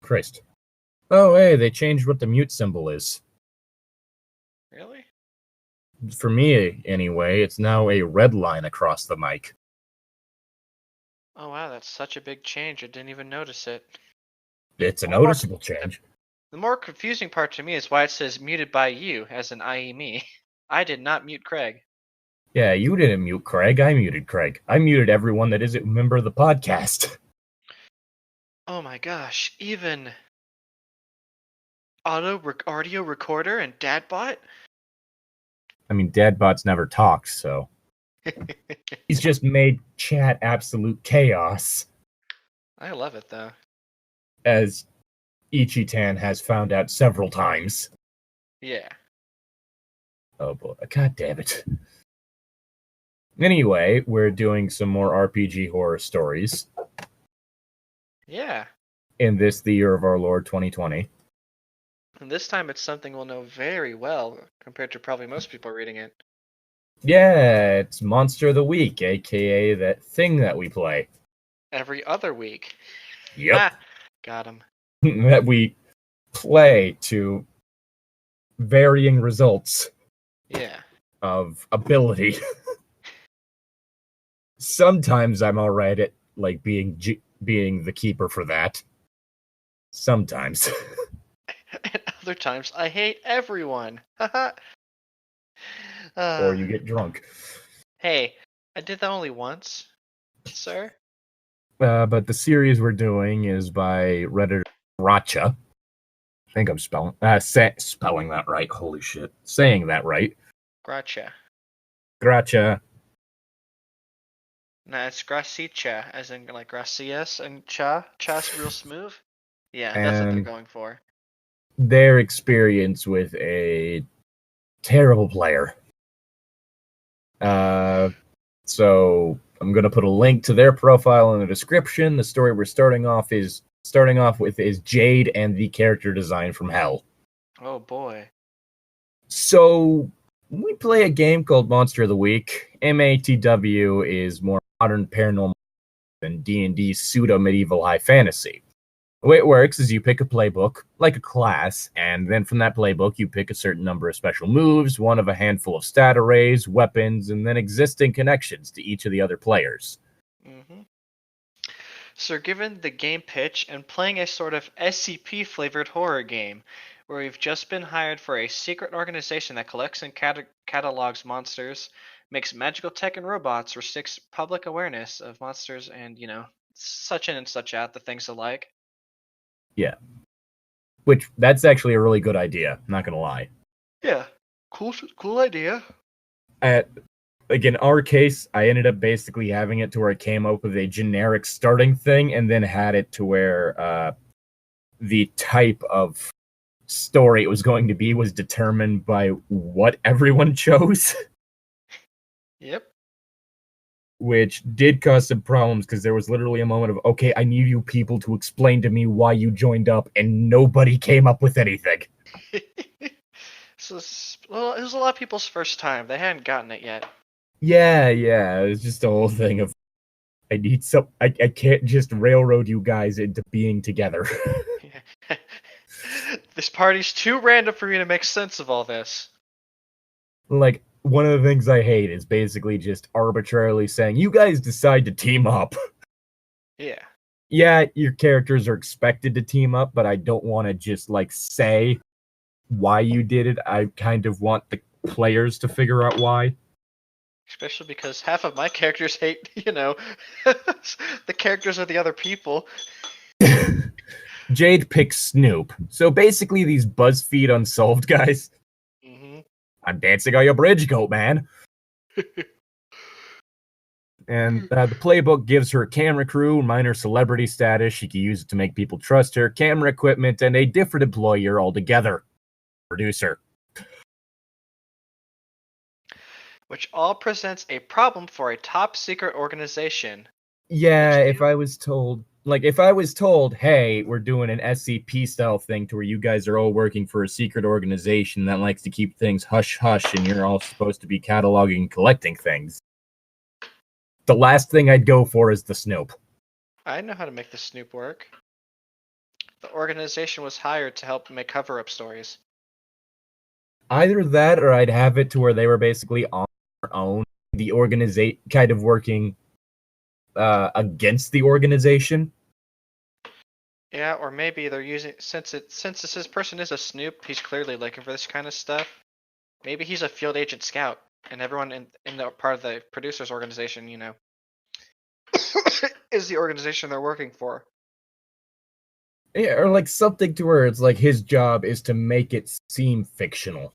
Christ. Oh, hey, they changed what the mute symbol is. Really? For me, anyway, it's now a red line across the mic. Oh wow, that's such a big change. I didn't even notice it. It's a noticeable change. The more confusing part to me is why it says muted by you, as in i.e. me. I did not mute Craig. Yeah, you didn't mute Craig. I muted Craig. I muted everyone that isn't a member of the podcast. Oh my gosh, even audio recorder and Dadbot? I mean, Dadbot's never talks, so... He's just made chat absolute chaos. I love it, though. As Ichitan has found out several times. Yeah. Oh boy, god damn it. Anyway, we're doing some more RPG horror stories. Yeah. In this, the year of our Lord 2020. And this time it's something we'll know very well, compared to probably most people reading it. Yeah, it's Monster of the Week, aka that thing that we play. Every other week. Yep. Ah, got him. That we play to varying results. Yeah. Of ability. Sometimes I'm alright at like being the keeper for that. Sometimes. And other times I hate everyone. Or you get drunk. Hey, I did that only once, sir. But the series we're doing is by Redditor Racha. I think I'm spelling that right. Holy shit. Saying that right. Gracia. Gracha. No, it's Gracicha, as in like gracias and cha. Cha's real smooth. Yeah, And that's what they're going for. Their experience with a terrible player. So I'm going to put a link to their profile in the description. The story we're starting off with is Jade and the character design from Hell. Oh boy. So we play a game called Monster of the Week. MATW is more modern paranormal than D&D's pseudo-medieval high fantasy. The way it works is you pick a playbook, like a class, and then from that playbook you pick a certain number of special moves, one of a handful of stat arrays, weapons, and then existing connections to each of the other players. Mm-hmm. So given the game pitch and playing a sort of SCP-flavored horror game, where we've just been hired for a secret organization that collects and catalogs monsters, makes magical tech and robots, restricts public awareness of monsters, and, such in and such out, the things alike. Yeah. Which, that's actually a really good idea, not gonna lie. Yeah. Cool idea. Like in our case, I ended up basically having it to where it came up with a generic starting thing and then had it to where the type of story it was going to be was determined by what everyone chose. Yep. Which did cause some problems because there was literally a moment of, okay, I need you people to explain to me why you joined up, and nobody came up with anything. So, well, it was a lot of people's first time. They hadn't gotten it yet. Yeah, it was just a whole thing of, I can't just railroad you guys into being together. This party's too random for me to make sense of all this. Like, one of the things I hate is basically just arbitrarily saying, you guys decide to team up. Yeah. Yeah, your characters are expected to team up, but I don't want to just, say why you did it. I kind of want the players to figure out why. Especially because half of my characters hate, the characters of the other people. Jade picks Snoop. So basically these BuzzFeed Unsolved guys. Mm-hmm. I'm dancing on your bridge, goat man. And the playbook gives her a camera crew, minor celebrity status. She can use it to make people trust her, camera equipment, and a different employer altogether. Producer. Which all presents a problem for a top secret organization. Yeah, if I was told, hey, we're doing an SCP style thing to where you guys are all working for a secret organization that likes to keep things hush-hush and you're all supposed to be cataloging and collecting things, the last thing I'd go for is the Snoop. I know how to make the Snoop work. The organization was hired to help make cover-up stories. Either that, or I'd have it to where they were basically on their own, the organization kind of working against the organization. Yeah, or maybe they're using since this person is a snoop, he's clearly looking for this kind of stuff. Maybe he's a field agent scout, and everyone in the part of the producers organization, is the organization they're working for. Yeah, or like something to where it's like his job is to make it seem fictional.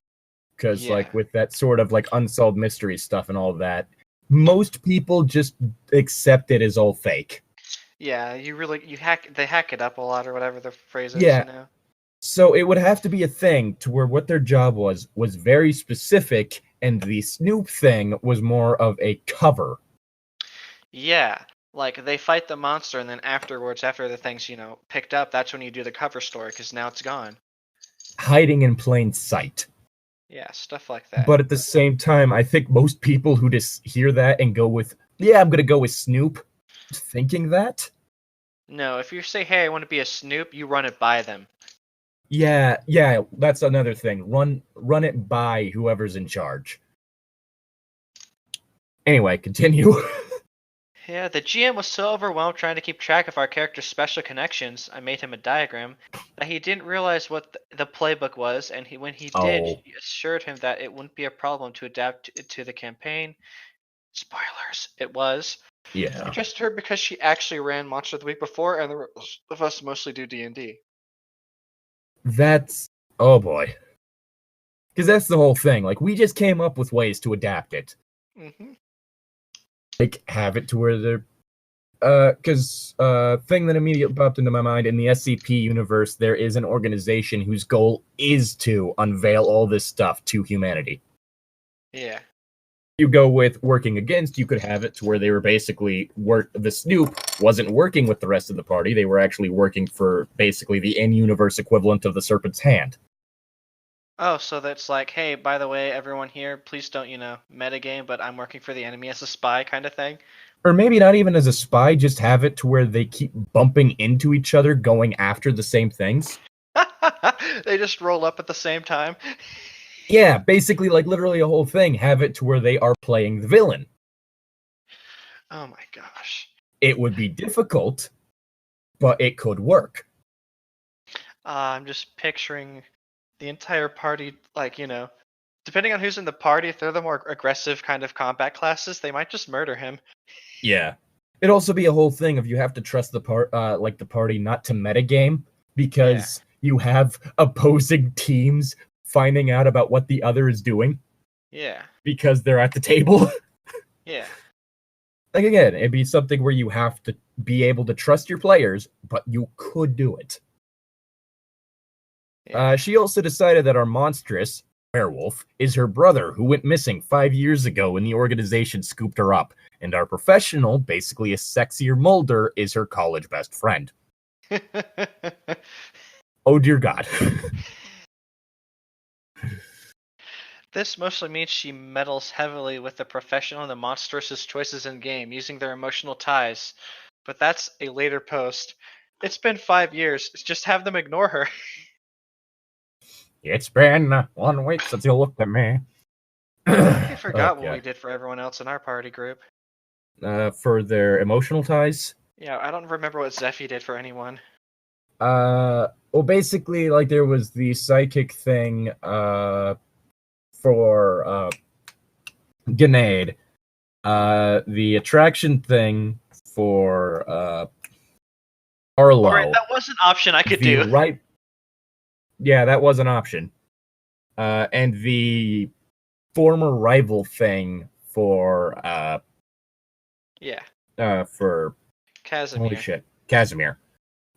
Because like with that sort of like unsolved mystery stuff and all that, most people just accept it as all fake. Yeah, they hack it up a lot or whatever the phrase is, Yeah. So it would have to be a thing to where what their job was very specific, and the Snoop thing was more of a cover. Yeah, like they fight the monster, and then afterwards, after the thing's picked up, that's when you do the cover story because now it's gone. Hiding in plain sight. Yeah, stuff like that. But at the same time, I think most people who just hear that and go with, yeah, I'm gonna go with Snoop, thinking that. No, if you say, hey, I want to be a Snoop, you run it by them. Yeah, that's another thing. Run it by whoever's in charge. Anyway, continue. Yeah, the GM was so overwhelmed trying to keep track of our character's special connections, I made him a diagram, that he didn't realize what the playbook was, and when he did, he assured him that it wouldn't be a problem to adapt it to the campaign. Spoilers, it was. Yeah. I trusted her because she actually ran Monster of the Week before, and the rest of us mostly do D&D. That's... oh boy. Because that's the whole thing. Like, we just came up with ways to adapt it. Mm-hmm. Like, have it to where they're... because thing that immediately popped into my mind, in the SCP universe, there is an organization whose goal is to unveil all this stuff to humanity. Yeah. You go with working against, you could have it to where they were basically the Snoop wasn't working with the rest of the party. They were actually working for basically the in-universe equivalent of the Serpent's Hand. Oh, so that's like, hey, by the way, everyone here, please don't, metagame, but I'm working for the enemy as a spy kind of thing. Or maybe not even as a spy, just have it to where they keep bumping into each other, going after the same things. They just roll up at the same time. Yeah, basically, like, literally a whole thing. Have it to where they are playing the villain. Oh my gosh. It would be difficult, but it could work. I'm just picturing the entire party, like, depending on who's in the party, if they're the more aggressive kind of combat classes, they might just murder him. Yeah. It'd also be a whole thing of you have to trust the party not to metagame, because you have opposing teams finding out about what the other is doing. Yeah. Because they're at the table. Yeah. Like, again, it'd be something where you have to be able to trust your players, but you could do it. Yeah. She also decided that our monstrous werewolf is her brother, who went missing 5 years ago when the organization scooped her up, and our professional, basically a sexier Mulder, is her college best friend. Oh dear God. This mostly means she meddles heavily with the professional and the monstrous' choices in game, using their emotional ties. But that's a later post. It's been 5 years. Just have them ignore her. It's been 1 week since you looked at me. I forgot what we did for everyone else in our party group. For their emotional ties? Yeah, I don't remember what Zephy did for anyone. Well, basically, like, there was the psychic thing, for Jade, the attraction thing for Arlo. Alright, that was an option I could do. Right. Yeah, that was an option. And the former rival thing for for Casimir. Holy shit, Casimir.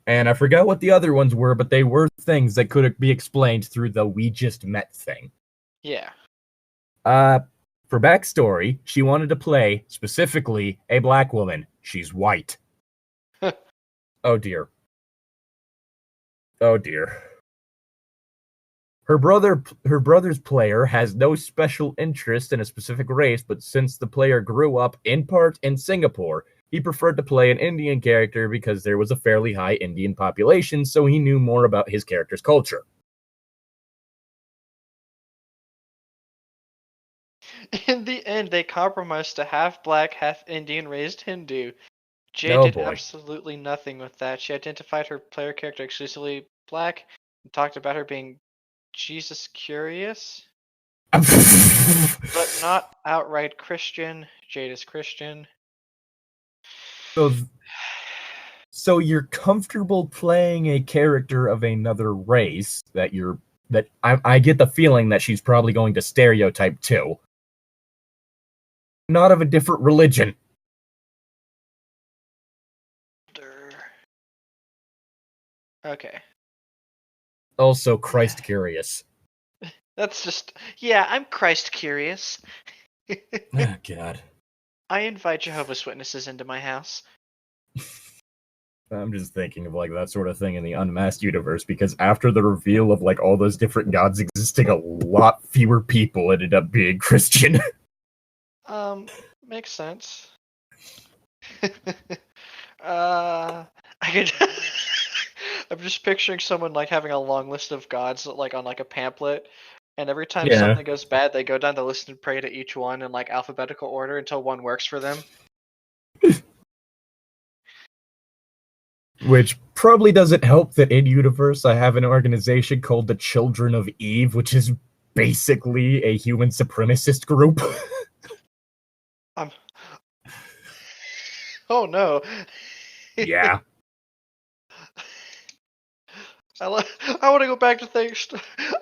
And I forgot what the other ones were, but they were things that could be explained through the we just met thing. Yeah. For backstory, she wanted to play, specifically, a black woman. She's white. Oh dear. Oh dear. Her brother's player has no special interest in a specific race, but since the player grew up in part in Singapore, He preferred to play an Indian character because there was a fairly high Indian population, so he knew more about his character's culture. In the end, they compromised to half black, half Indian raised Hindu. Jade Oh did boy. absolutely nothing with that. She identified her player character exclusively black and talked about her being Jesus curious, but not outright Christian. Jade is Christian. So you're comfortable playing a character of another race that I get the feeling that she's probably going to stereotype too. Not of a different religion. Okay. Also Christ curious. That's just, yeah, I'm Christ curious. Oh, God. I invite Jehovah's Witnesses into my house. I'm just thinking of like that sort of thing in the Unmasked universe, because after the reveal of like all those different gods existing, a lot fewer people ended up being Christian. Makes sense. I could. I'm just picturing someone like having a long list of gods like on like a pamphlet, and every time something goes bad, they go down the list and pray to each one in like alphabetical order until one works for them. Which probably doesn't help that in universe I have an organization called the Children of Eve, which is basically a human supremacist group. Oh no. Yeah. I want to go back to things.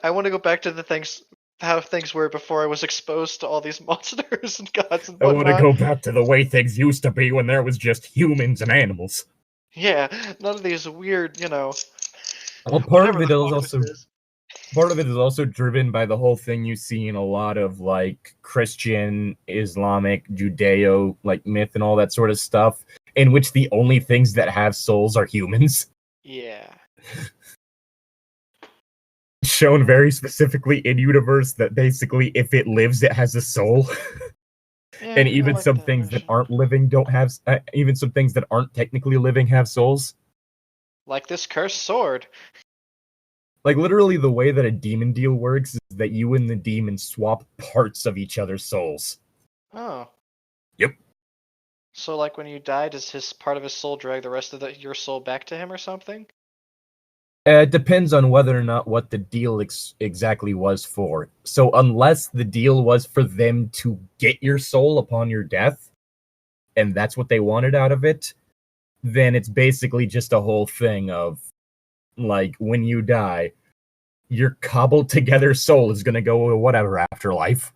I want to go back to the things, how things were before I was exposed to all these monsters and gods and whatnot. I want to go back to the way things used to be when there was just humans and animals. Yeah, none of these weird, Well, part of it is also driven by the whole thing you see in a lot of like Christian, Islamic, Judeo like myth and all that sort of stuff, in which the only things that have souls are humans. Yeah. Shown very specifically in universe that basically if it lives, it has a soul. Yeah, and even like some things that aren't living don't have, even some things that aren't technically living have souls. Like this cursed sword. Like literally the way that a demon deal works is that you and the demon swap parts of each other's souls. Oh. Yep. So like when you die, does his part of his soul drag the rest of your soul back to him or something? It depends on whether or not what the deal exactly was for. So unless the deal was for them to get your soul upon your death, and that's what they wanted out of it, then it's basically just a whole thing of, like, when you die, your cobbled together soul is going to go to whatever afterlife.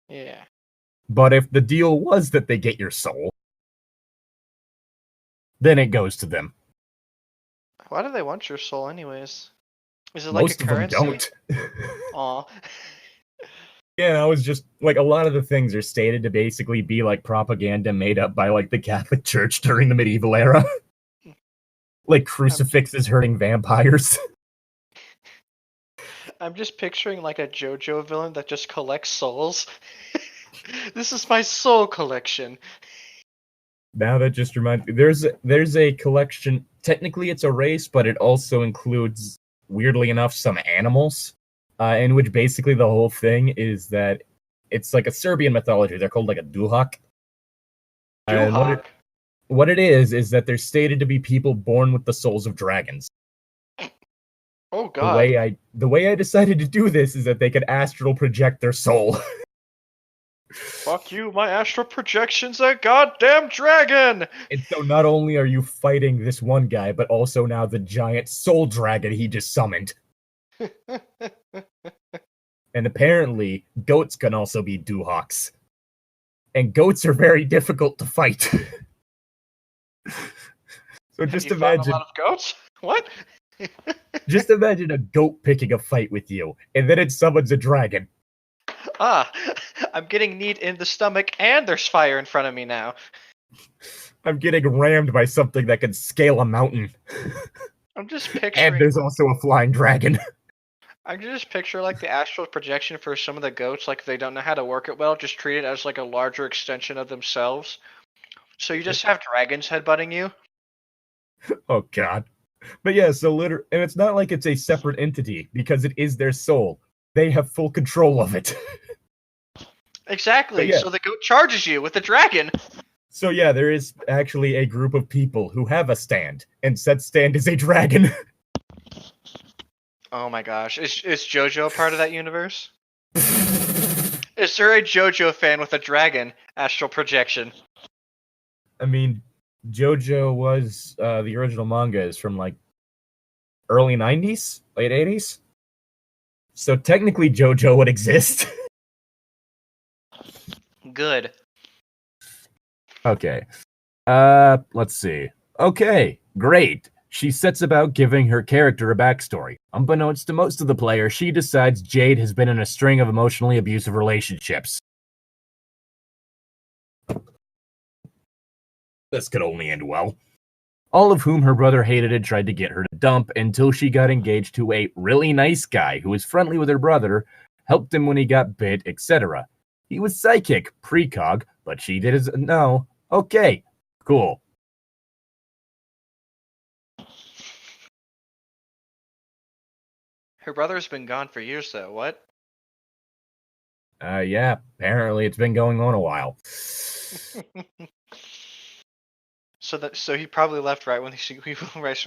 Yeah. But if the deal was that they get your soul, then it goes to them. Why do they want your soul anyways? Is it like Most a currency? of them don't. Aw. Yeah, I was just like a lot of the things are stated to basically be like propaganda made up by like the Catholic Church during the medieval era. Like crucifixes hurting vampires. I'm just picturing like a JoJo villain that just collects souls. This is my soul collection. Now that just reminds me, there's a collection. Technically, it's a race, but it also includes, weirdly enough, some animals. In which basically the whole thing is that it's like a Serbian mythology. They're called like a duhak. And what it is that they're stated to be people born with the souls of dragons. Oh god. The way I decided to do this is that they could astral project their soul. Fuck you, my astral projection's a goddamn dragon! And so not only are you fighting this one guy, but also now the giant soul dragon he just summoned. And apparently, goats can also be duhaks. And goats are very difficult to fight. So just imagine a lot of goats? What? Just imagine a goat picking a fight with you, and then it summons a dragon. Ah, I'm getting kneed in the stomach, and there's fire in front of me now. I'm getting rammed by something that can scale a mountain. I'm just picturing... And there's also a flying dragon. I can just picture like the astral projection for some of the goats, like if they don't know how to work it well, just treat it as like a larger extension of themselves. So you just have dragons headbutting you? Oh God. But yeah, so and it's not like it's a separate entity because it is their soul. They have full control of it. But Exactly. yeah. So the goat charges you with a dragon. So yeah, there is actually a group of people who have a stand, and said stand is a dragon. Oh my gosh. Is JoJo a part of that universe? Is there a JoJo fan with a dragon astral projection? I mean, JoJo was the original manga is from like early 90s, late 80s. So technically JoJo would exist. Good. Okay. Let's see. Okay, great. She sets about giving her character a backstory. Unbeknownst to most of the players, she decides Jade has been in a string of emotionally abusive relationships. This could only end well. All of whom her brother hated and tried to get her to dump until she got engaged to a really nice guy who was friendly with her brother, helped him when he got bit, etc. He was psychic, precog, but she didn't know. Okay, cool. Her brother's been gone for years, though. What? Yeah, apparently it's been going on a while. So he probably left right when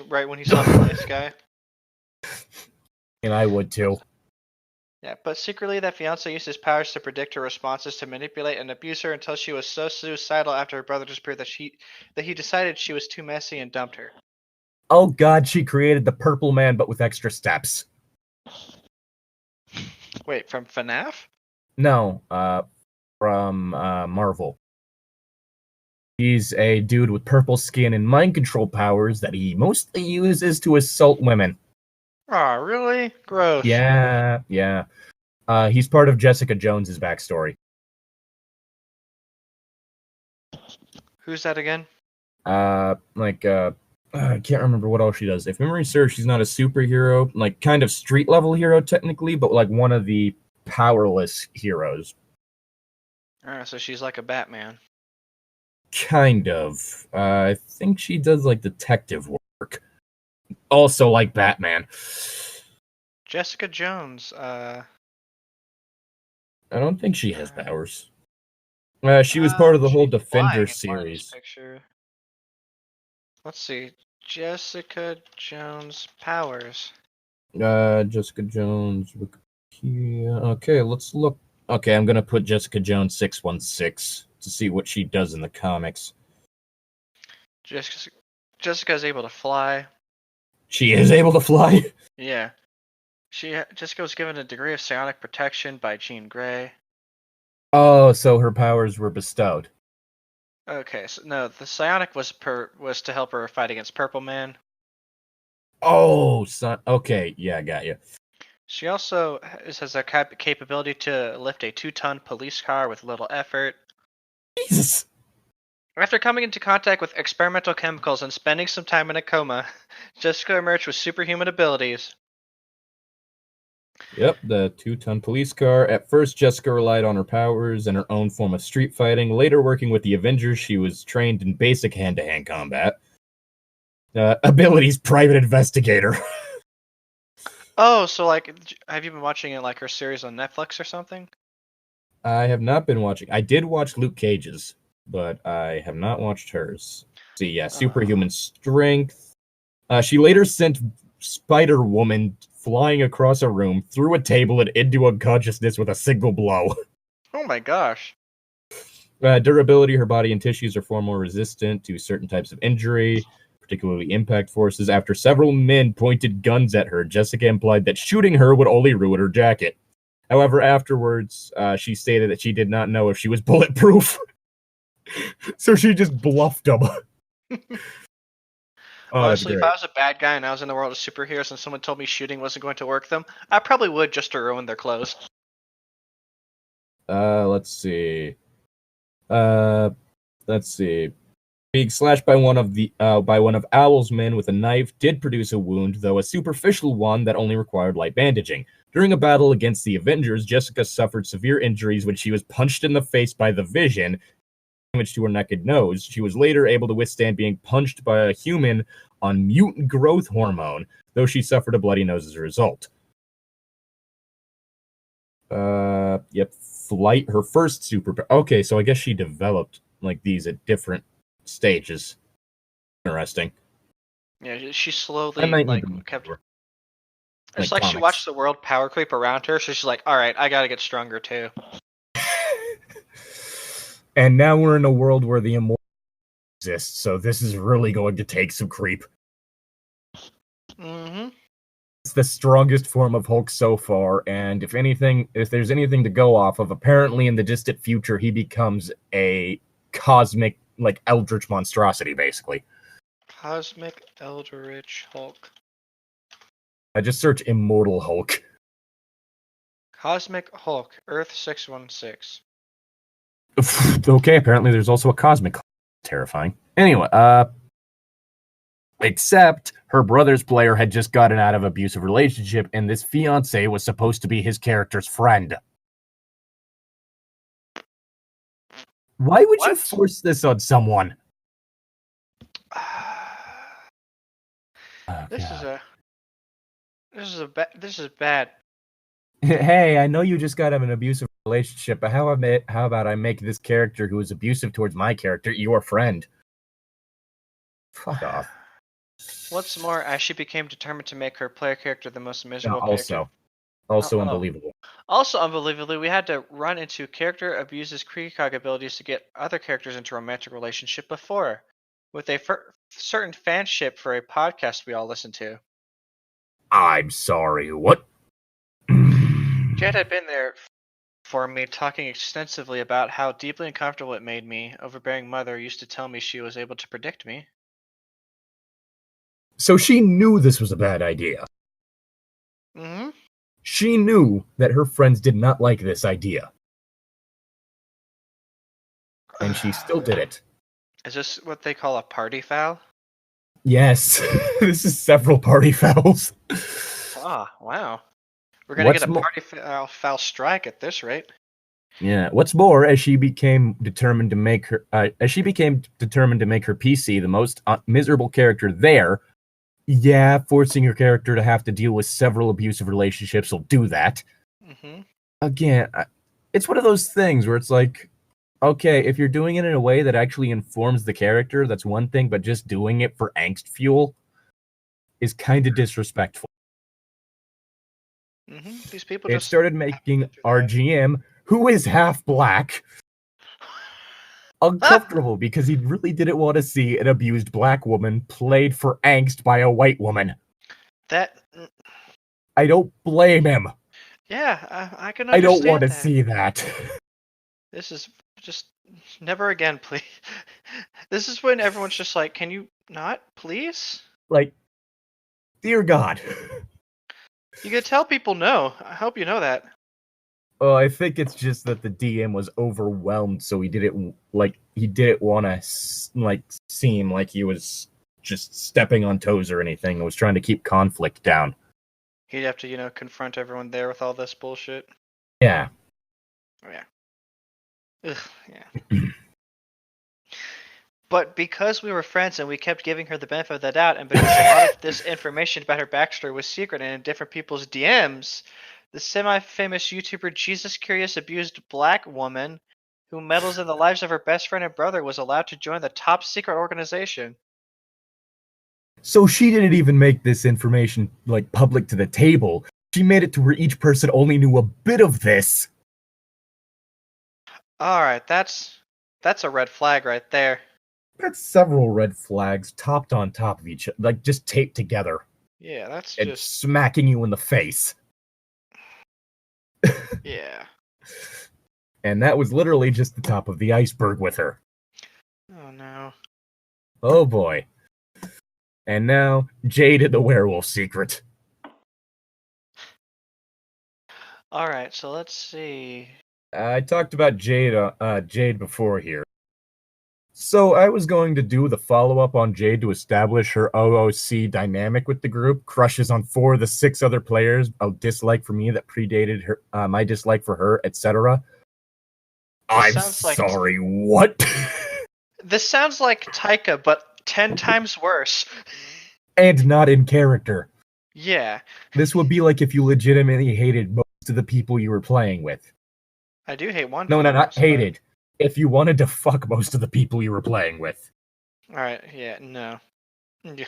right when he saw the nice guy. And I would too. Yeah, but secretly that fiance used his powers to predict her responses to manipulate and abuse her until she was so suicidal after her brother disappeared that he decided she was too messy and dumped her. Oh God, she created the Purple Man, but with extra steps. Wait, from FNAF? No, from Marvel. He's a dude with purple skin and mind control powers that he mostly uses to assault women. Aw, really? Gross. Yeah. He's part of Jessica Jones's backstory. Who's that again? I can't remember what else she does. If memory serves, she's not a superhero, like kind of street level hero technically, but like one of the powerless heroes. Alright, so she's like a Batman. Kind of. I think she does like detective work. Also like Batman. Jessica Jones, I don't think she has powers. She was part of the whole Defender series. Picture. Let's see. Jessica Jones powers. Jessica Jones. Wikipedia. Okay, let's look. Okay, I'm gonna put Jessica Jones 616 to see what she does in the comics. Jessica's able to fly. She is able to fly? Yeah. Jessica was given a degree of psionic protection by Jean Grey. Oh, so her powers were bestowed. Okay, so no, the psionic was to help her fight against Purple Man. Oh, son. Okay, yeah, I got you. She also has a capability to lift a 2-ton police car with little effort. Jesus. After coming into contact with experimental chemicals and spending some time in a coma, Jessica emerged with superhuman abilities. Yep, the 2-ton police car. At first, Jessica relied on her powers and her own form of street fighting. Later, working with the Avengers, she was trained in basic hand-to-hand combat. Abilities, private investigator. Oh, so like, have you been watching it like her series on Netflix or something? I have not been watching. I did watch Luke Cage's, but I have not watched hers. See, yeah, superhuman strength. She later sent Spider-Woman flying across a room, through a table, and into unconsciousness with a single blow. Oh my gosh. Durability, her body and tissues are far more resistant to certain types of injury, particularly impact forces. After several men pointed guns at her, Jessica implied that shooting her would only ruin her jacket. However, afterwards, she stated that she did not know if she was bulletproof. So she just bluffed them. Honestly, if I was a bad guy and I was in the world of superheroes and someone told me shooting wasn't going to work them, I probably would just to ruin their clothes. Let's see. Being slashed by one of Owl's men with a knife did produce a wound, though a superficial one that only required light bandaging. During a battle against the Avengers, Jessica suffered severe injuries when she was punched in the face by the Vision, damage to her naked nose. She was later able to withstand being punched by a human on mutant growth hormone, though she suffered a bloody nose as a result. Yep, flight, her first superpower. Okay, so I guess she developed like these at different stages. Interesting. Yeah, she slowly I might need like to look kept. over, It's like she comics. watched the world power creep around her, so she's like, "All right, I gotta get stronger too." And now we're in a world where the immortal exists, so this is really going to take some creep. Mm-hmm. It's the strongest form of Hulk so far, and if there's anything to go off of, apparently in the distant future he becomes a cosmic, like, eldritch monstrosity, basically. Cosmic Eldritch Hulk. I just search Immortal Hulk. Cosmic Hulk, Earth 616. Okay, apparently there's also a cosmic Hulk. Terrifying. Anyway, except her brother's player had just gotten out of an abusive relationship, and this fiance was supposed to be his character's friend. Why would you force this on someone? This is bad. Hey, I know you just got out of an abusive relationship, but how about I make this character who is abusive towards my character your friend? Fuck off. What's more, as she became determined to make her player character the most miserable character. Also unbelievable. Also unbelievably, we had to run into character abuses precog abilities to get other characters into a romantic relationship before, with a certain fanship for a podcast we all listen to. I'm sorry, what? Jade had been there for me, talking extensively about how deeply uncomfortable it made me. Overbearing mother used to tell me she was able to predict me. So she knew this was a bad idea. Mm-hmm. She knew that her friends did not like this idea. And she still did it. Is this what they call a party foul? Yes. This is several party fouls. Ah, wow. We're going to get a party foul strike at this rate. Yeah. What's more, as she became determined to make her PC the most miserable character there, yeah, forcing her character to have to deal with several abusive relationships will do that. Mm-hmm. Again, it's one of those things where it's like, okay, if you're doing it in a way that actually informs the character, that's one thing, but just doing it for angst fuel is kind of disrespectful. Mm-hmm. These people it started making our GM, who is half black, uncomfortable because he really didn't want to see an abused black woman played for angst by a white woman. I don't blame him. Yeah, I can understand I don't want to see that. This is just never again, please. This is when everyone's just like, can you not, please? Like, dear God. You could tell people no. I hope you know that. Oh, I think it's just that the DM was overwhelmed, so he didn't want to seem like he was just stepping on toes or anything. He was trying to keep conflict down. He'd have to, confront everyone there with all this bullshit. Yeah. Oh yeah. Ugh, yeah. But because we were friends and we kept giving her the benefit of the doubt, and because a lot of this information about her backstory was secret and in different people's DMs, the semi-famous YouTuber Jesus Curious abused black woman who meddles in the lives of her best friend and brother was allowed to join the top secret organization. So she didn't even make this information public to the table. She made it to where each person only knew a bit of this. Alright, that's a red flag right there. That's several red flags topped on top of each other, just taped together. Yeah, that's and just smacking you in the face. Yeah. And that was literally just the top of the iceberg with her. Oh no. Oh boy. And now, Jade and the werewolf secret. Alright, so let's see. I talked about Jade before here. So I was going to do the follow-up on Jade to establish her OOC dynamic with the group, crushes on 4 of the 6 other players, a dislike for me that predated her, my dislike for her, etc. I'm sorry, what? This sounds like Taika, but 10 times worse. And not in character. Yeah. This would be like if you legitimately hated most of the people you were playing with. I do hate one. No, not hated. If you wanted to fuck most of the people you were playing with. Alright, yeah, no. Yeah.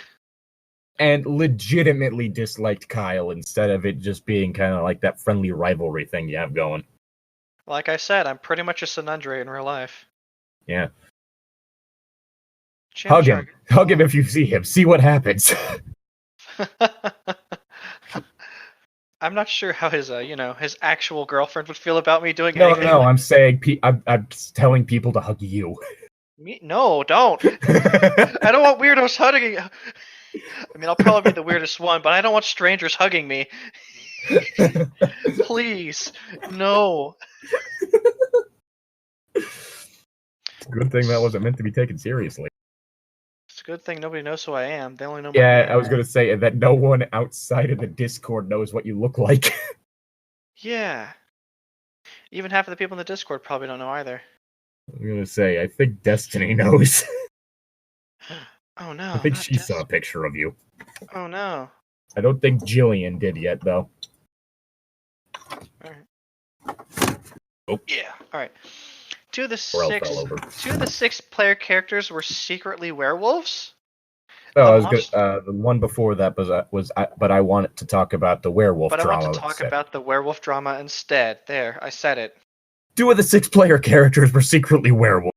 And legitimately disliked Kyle instead of it just being kind of like that friendly rivalry thing you have going. Like I said, I'm pretty much a Sunundre in real life. Yeah. Hug him. Hug him if you see him. See what happens. I'm not sure how his, his actual girlfriend would feel about me doing No, anything. No, I'm saying, I'm telling people to hug you. Me? No, don't. I don't want weirdos hugging. I mean, I'll probably be the weirdest one, but I don't want strangers hugging me. Please, no. It's a good thing that wasn't meant to be taken seriously. It's a good thing nobody knows who I am. They only know my Yeah, name. I was going to say that no one outside of the Discord knows what you look like. Yeah. Even half of the people in the Discord probably don't know either. I'm going to say, I think Destiny knows. Oh no. I think she saw a picture of you. Oh no. I don't think Jillian did yet, though. Alright. Oh. Yeah, alright. Two of the six player characters were secretly werewolves. Oh, I was good. The one before that was but I wanted to talk about the werewolf drama. But I want to talk about the werewolf drama instead. There, I said it. 2 of the 6 player characters were secretly werewolves.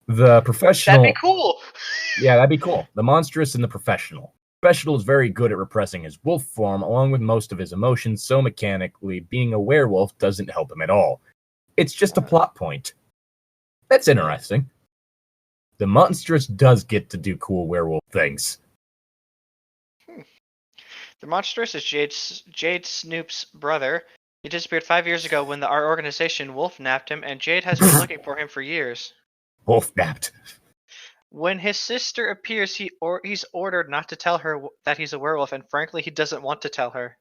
The professional. That'd be cool. Yeah, that'd be cool. The monstrous and the professional. Professional is very good at repressing his wolf form along with most of his emotions, so mechanically, being a werewolf doesn't help him at all. It's just a plot point. That's interesting. The monstrous does get to do cool werewolf things. The monstrous is Jade Snoop's brother. He disappeared 5 years ago when our organization wolf napped him, and Jade has been looking for him for years. Wolf napped. When his sister appears, he's ordered not to tell her that he's a werewolf, and frankly, he doesn't want to tell her.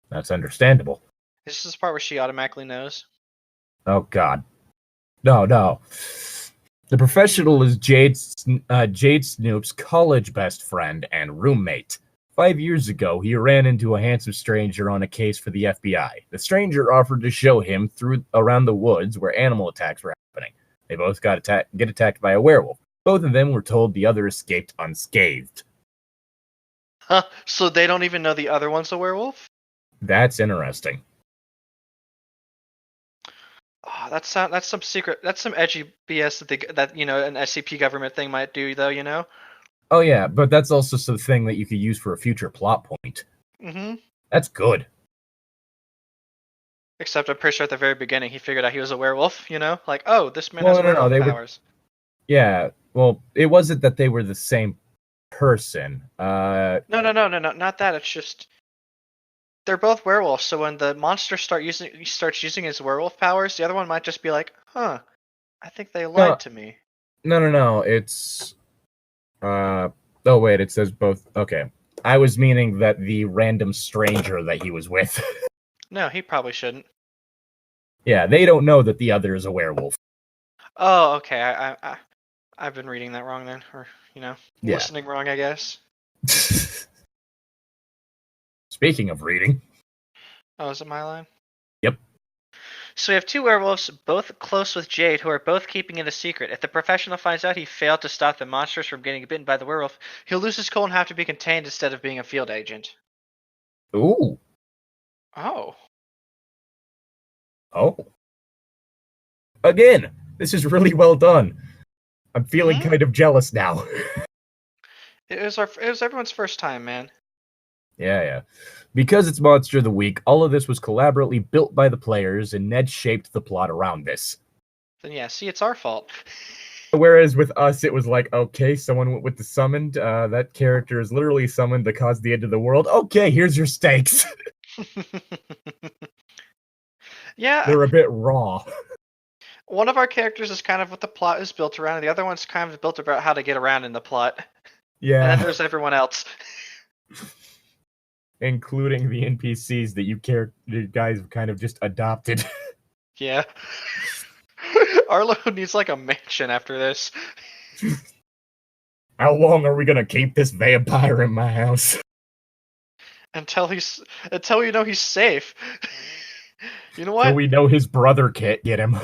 That's understandable. This is the part where she automatically knows. Oh, God. No. The professional is Jade Snoop's college best friend and roommate. 5 years ago, he ran into a handsome stranger on a case for the FBI. The stranger offered to show him around the woods where animal attacks were happening. They both get attacked by a werewolf. Both of them were told the other escaped unscathed. Huh, so they don't even know the other one's a werewolf? That's interesting. Oh, that's some secret. That's some edgy BS that an SCP government thing might do, though. You know. Oh yeah, but that's also something that you could use for a future plot point. Mm-hmm. That's good. Except I'm pretty sure at the very beginning he figured out he was a werewolf. You know, like, oh, this man has werewolf powers. Yeah. Well, it wasn't that they were the same person. No, not that. It's just they're both werewolves. So when the monster starts using his werewolf powers, the other one might just be like, "Huh, I think they lied to me." No. It's oh wait, it says both. Okay, I was meaning that the random stranger that he was with. No, he probably shouldn't. Yeah, they don't know that the other is a werewolf. Oh, okay. I've been reading that wrong then, or listening wrong, I guess. Speaking of reading. Oh, is it my line? Yep. So we have 2 werewolves, both close with Jade, who are both keeping it a secret. If the professional finds out he failed to stop the monsters from getting bitten by the werewolf, he'll lose his cool and have to be contained instead of being a field agent. Ooh. Oh. Again, this is really well done. I'm feeling kind of jealous now. It was everyone's first time, man. Yeah. Because it's Monster of the Week, all of this was collaboratively built by the players, and Ned shaped the plot around this. Then yeah, see, it's our fault. Whereas with us, it was like, okay, someone went with the summoned. That character is literally summoned to cause the end of the world. Okay, here's your stakes. Yeah. They're a bit raw. One of our characters is kind of what the plot is built around, and the other one's kind of built about how to get around in the plot. Yeah. And then there's everyone else. Including the NPCs that you guys have kind of just adopted. Yeah. Arlo needs like a mansion after this. How long are we gonna keep this vampire in my house? Until we know he's safe. You know what? So we know his brother can't get him.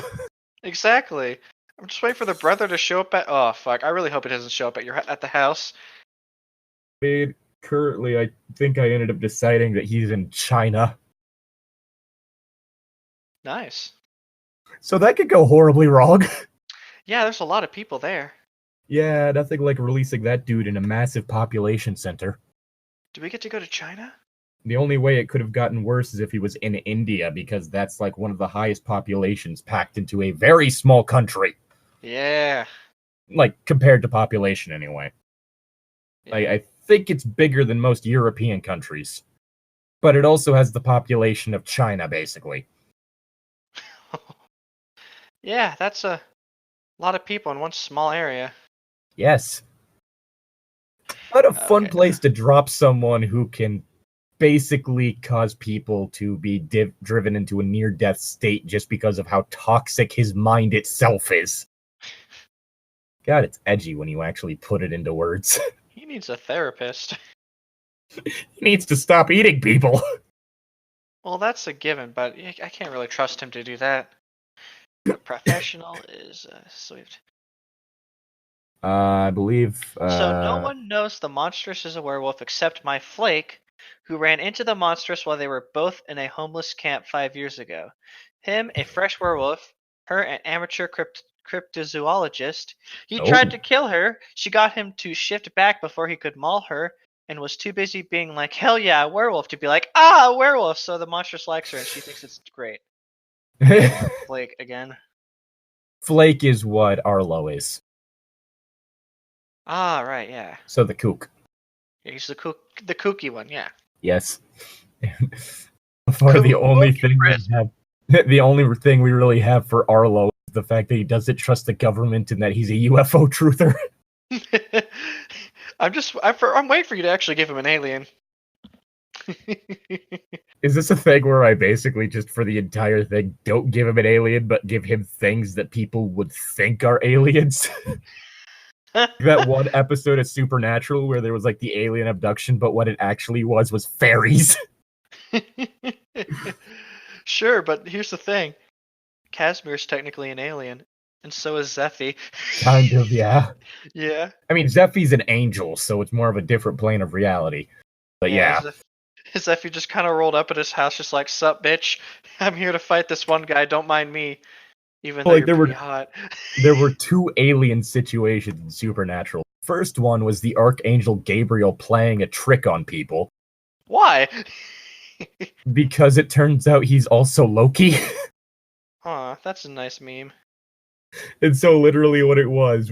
Exactly. I'm just waiting for the brother to show up at. Oh fuck! I really hope it doesn't show up at the house. Currently, I think I ended up deciding that he's in China. Nice. So that could go horribly wrong. Yeah, there's a lot of people there. Yeah, nothing like releasing that dude in a massive population center. Do we get to go to China? The only way it could have gotten worse is if he was in India, because that's like one of the highest populations packed into a very small country. Yeah. Like, compared to population, anyway. Yeah. I think it's bigger than most European countries. But it also has the population of China, basically. Yeah, that's a lot of people in one small area. Yes. What a fun place to drop someone who can basically cause people to be driven into a near-death state just because of how toxic his mind itself is. God, it's edgy when you actually put it into words. He needs a therapist. He needs to stop eating people. Well, that's a given, but I can't really trust him to do that. A professional is sweet. I believe... So no one knows the monstrous is a werewolf except my Flake, who ran into the monstrous while they were both in a homeless camp 5 years ago. Him, a fresh werewolf. Her, an amateur cryptozoologist. He tried to kill her. She got him to shift back before he could maul her, and was too busy being like, hell yeah, a werewolf, to be like, a werewolf! So the monstrous likes her, and she thinks it's great. Flake again. Flake is what Arlo is. Ah, right, yeah. So the kook. Yeah, he's the kooky one, yeah. Yes. The only thing we really have for Arlo is the fact that he doesn't trust the government and that he's a UFO truther. I'm waiting for you to actually give him an alien. Is this a thing where I basically just for the entire thing don't give him an alien, but give him things that people would think are aliens? That one episode of Supernatural where there was like the alien abduction, but what it actually was fairies. Sure, but here's the thing. Casimir's technically an alien, and so is Zephy. Kind of, yeah. Yeah. I mean, Zephy's an angel, so it's more of a different plane of reality. But yeah. Zephy just kind of rolled up at his house just like, sup, bitch. I'm here to fight this one guy, don't mind me. Even though you're pretty hot. There were two alien situations in Supernatural. First one was the Archangel Gabriel playing a trick on people. Why? Because it turns out he's also Loki. Huh, that's a nice meme. And so literally what it was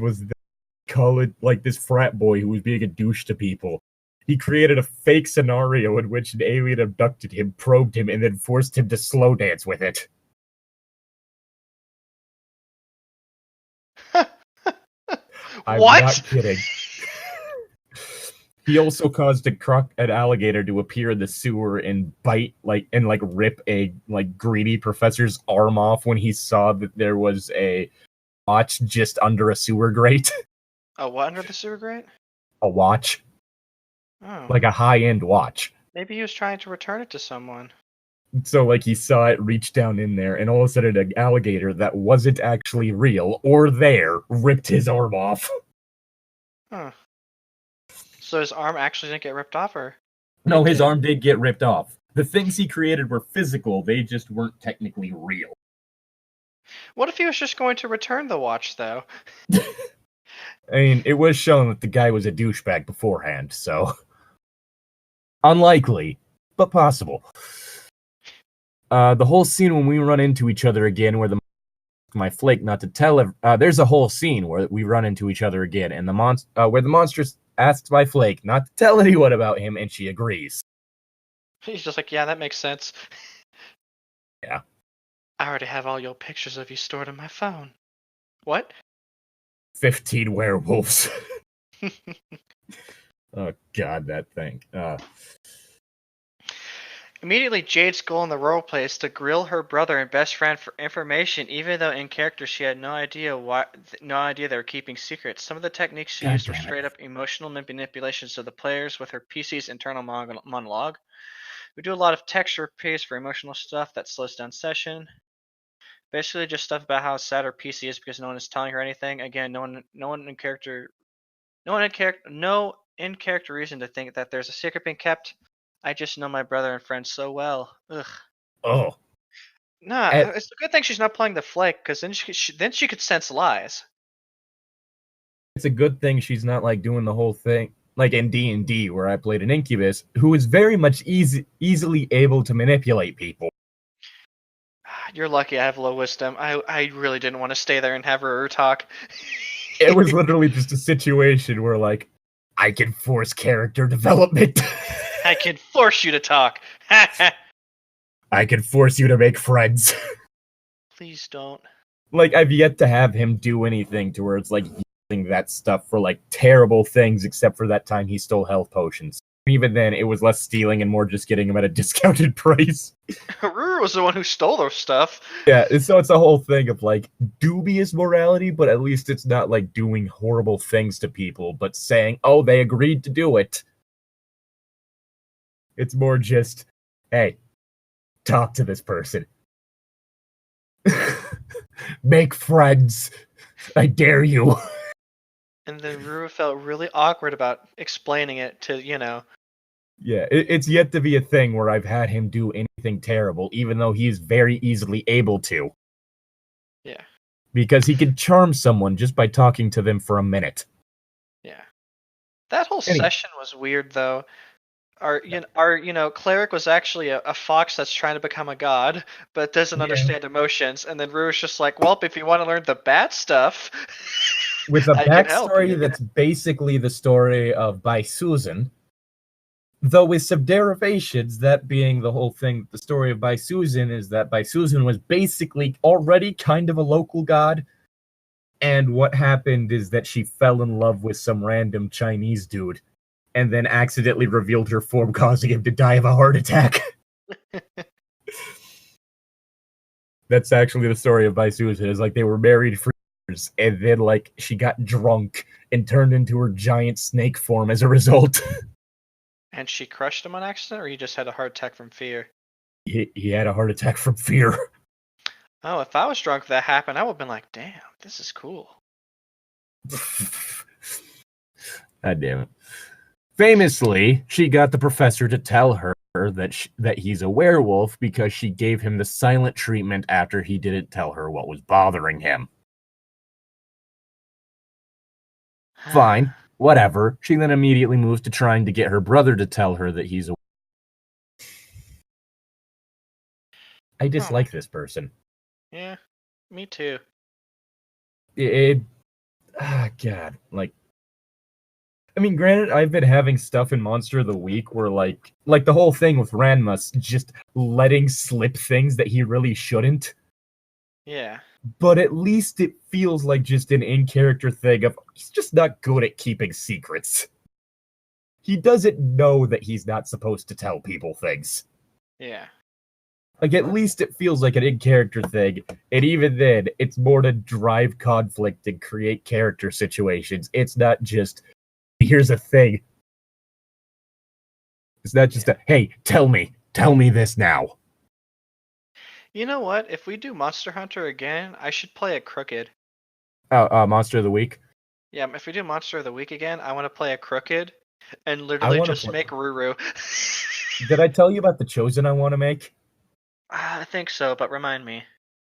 call it like this frat boy who was being a douche to people. He created a fake scenario in which an alien abducted him, probed him, and then forced him to slow dance with it. I'm not kidding. He also caused an alligator to appear in the sewer and bite, rip a greedy professor's arm off when he saw that there was a watch just under a sewer grate. A what under the sewer grate? A watch. Oh. Like a high-end watch. Maybe he was trying to return it to someone. So, he saw it reach down in there, and all of a sudden an alligator that wasn't actually real or there ripped his arm off. Huh. So his arm actually didn't get ripped off, or? No, his arm did get ripped off. The things he created were physical, they just weren't technically real. What if he was just going to return the watch, though? I mean, it was shown that the guy was a douchebag beforehand, so... Unlikely, but possible. The whole scene when we run into each other again, where my Flake not to tell... there's a whole scene where we run into each other again, and where the monstrous asks my Flake not to tell anyone about him, and she agrees. He's just like, yeah, that makes sense. Yeah. I already have all your pictures of you stored on my phone. What? 15 werewolves. Oh god, that thing. Immediately, Jade's goal in the roleplay is to grill her brother and best friend for information, even though in character she had no idea they were keeping secrets. Some of the techniques she used were straight up emotional manipulations of the players with her PC's internal monologue. We do a lot of text repeats for emotional stuff that slows down session. Basically, just stuff about how sad her PC is because no one is telling her anything. Again, no in character reason to think that there's a secret being kept. I just know my brother and friend so well. Ugh. Oh. Nah, it's a good thing she's not playing the flake, because then she could sense lies. It's a good thing she's not like doing the whole thing like in D&D where I played an incubus who is very much easily able to manipulate people. You're lucky I have low wisdom. I really didn't want to stay there and have her talk. It was literally just a situation where like I can force character development. I can force you to talk. I can force you to make friends. Please don't. Like, I've yet to have him do anything to where it's like using that stuff for like terrible things, except for that time he stole health potions. Even then, it was less stealing and more just getting them at a discounted price. Ruru was the one who stole their stuff. Yeah, so it's a whole thing of like dubious morality, but at least it's not like doing horrible things to people, but saying, oh, they agreed to do it. It's more just, hey, talk to this person. Make friends. I dare you. And then Ruru felt really awkward about explaining it to, Yeah, it's yet to be a thing where I've had him do anything terrible, even though he is very easily able to. Yeah. Because he can charm someone just by talking to them for a minute. Yeah. That whole session was weird, though. Our Cleric was actually a fox that's trying to become a god, but doesn't understand emotions. And then Ruru's just like, well, if you want to learn the bad stuff, with a backstory that's basically the story of Susan, though with some derivations, that being the whole thing. The story of Susan is that Susan was basically already kind of a local god, and what happened is that she fell in love with some random Chinese dude, and then accidentally revealed her form, causing him to die of a heart attack. That's actually the story of Susan. Is like they were married for years, and then like she got drunk and turned into her giant snake form as a result. And she crushed him on accident, or he just had a heart attack from fear? He had a heart attack from fear. Oh, if I was drunk that happened, I would have been like, damn, this is cool. God damn it. Famously, she got the professor to tell her that he's a werewolf because she gave him the silent treatment after he didn't tell her what was bothering him. Fine, whatever. She then immediately moves to trying to get her brother to tell her that he's a I dislike this person. Yeah, me too. God, like, I mean, granted, I've been having stuff in Monster of the Week where, like the whole thing with Ranmus just letting slip things that he really shouldn't. Yeah. But at least it feels like just an in-character thing of, he's just not good at keeping secrets. He doesn't know that he's not supposed to tell people things. Yeah. Like, at least it feels like an in-character thing, and even then, it's more to drive conflict and create character situations. It's not just, here's a thing. It's not just hey, tell me this now. You know what? If we do Monster Hunter again, I should play a Crooked. Monster of the Week? Yeah, if we do Monster of the Week again, I want to play a Crooked and literally just make Ruru. Did I tell you about the Choson I want to make? I think so, but remind me.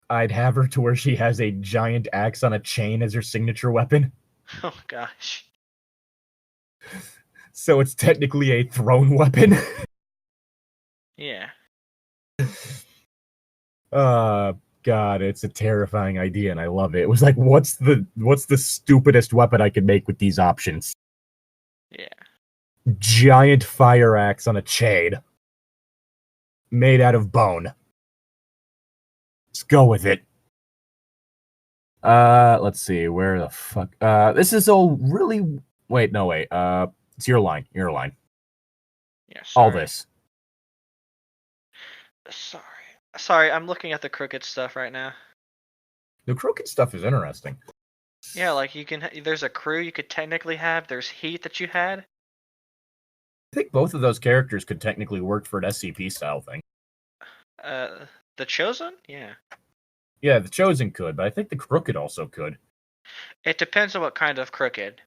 I'd have her to where she has a giant axe on a chain as her signature weapon. Oh, gosh. So it's technically a thrown weapon. Yeah. God, it's a terrifying idea, and I love it. It was like, what's the stupidest weapon I could make with these options? Yeah. Giant fire axe on a chain. Made out of bone. Let's go with it. Let's see, where the fuck? This is all really... Wait, no, wait. It's your line. Yeah, sorry. All this. Sorry, I'm looking at the crooked stuff right now. The crooked stuff is interesting. Yeah, like there's a crew you could technically have. There's heat that you had. I think both of those characters could technically work for an SCP style thing. The Chosen? Yeah. Yeah, the Chosen could, but I think the crooked also could. It depends on what kind of crooked.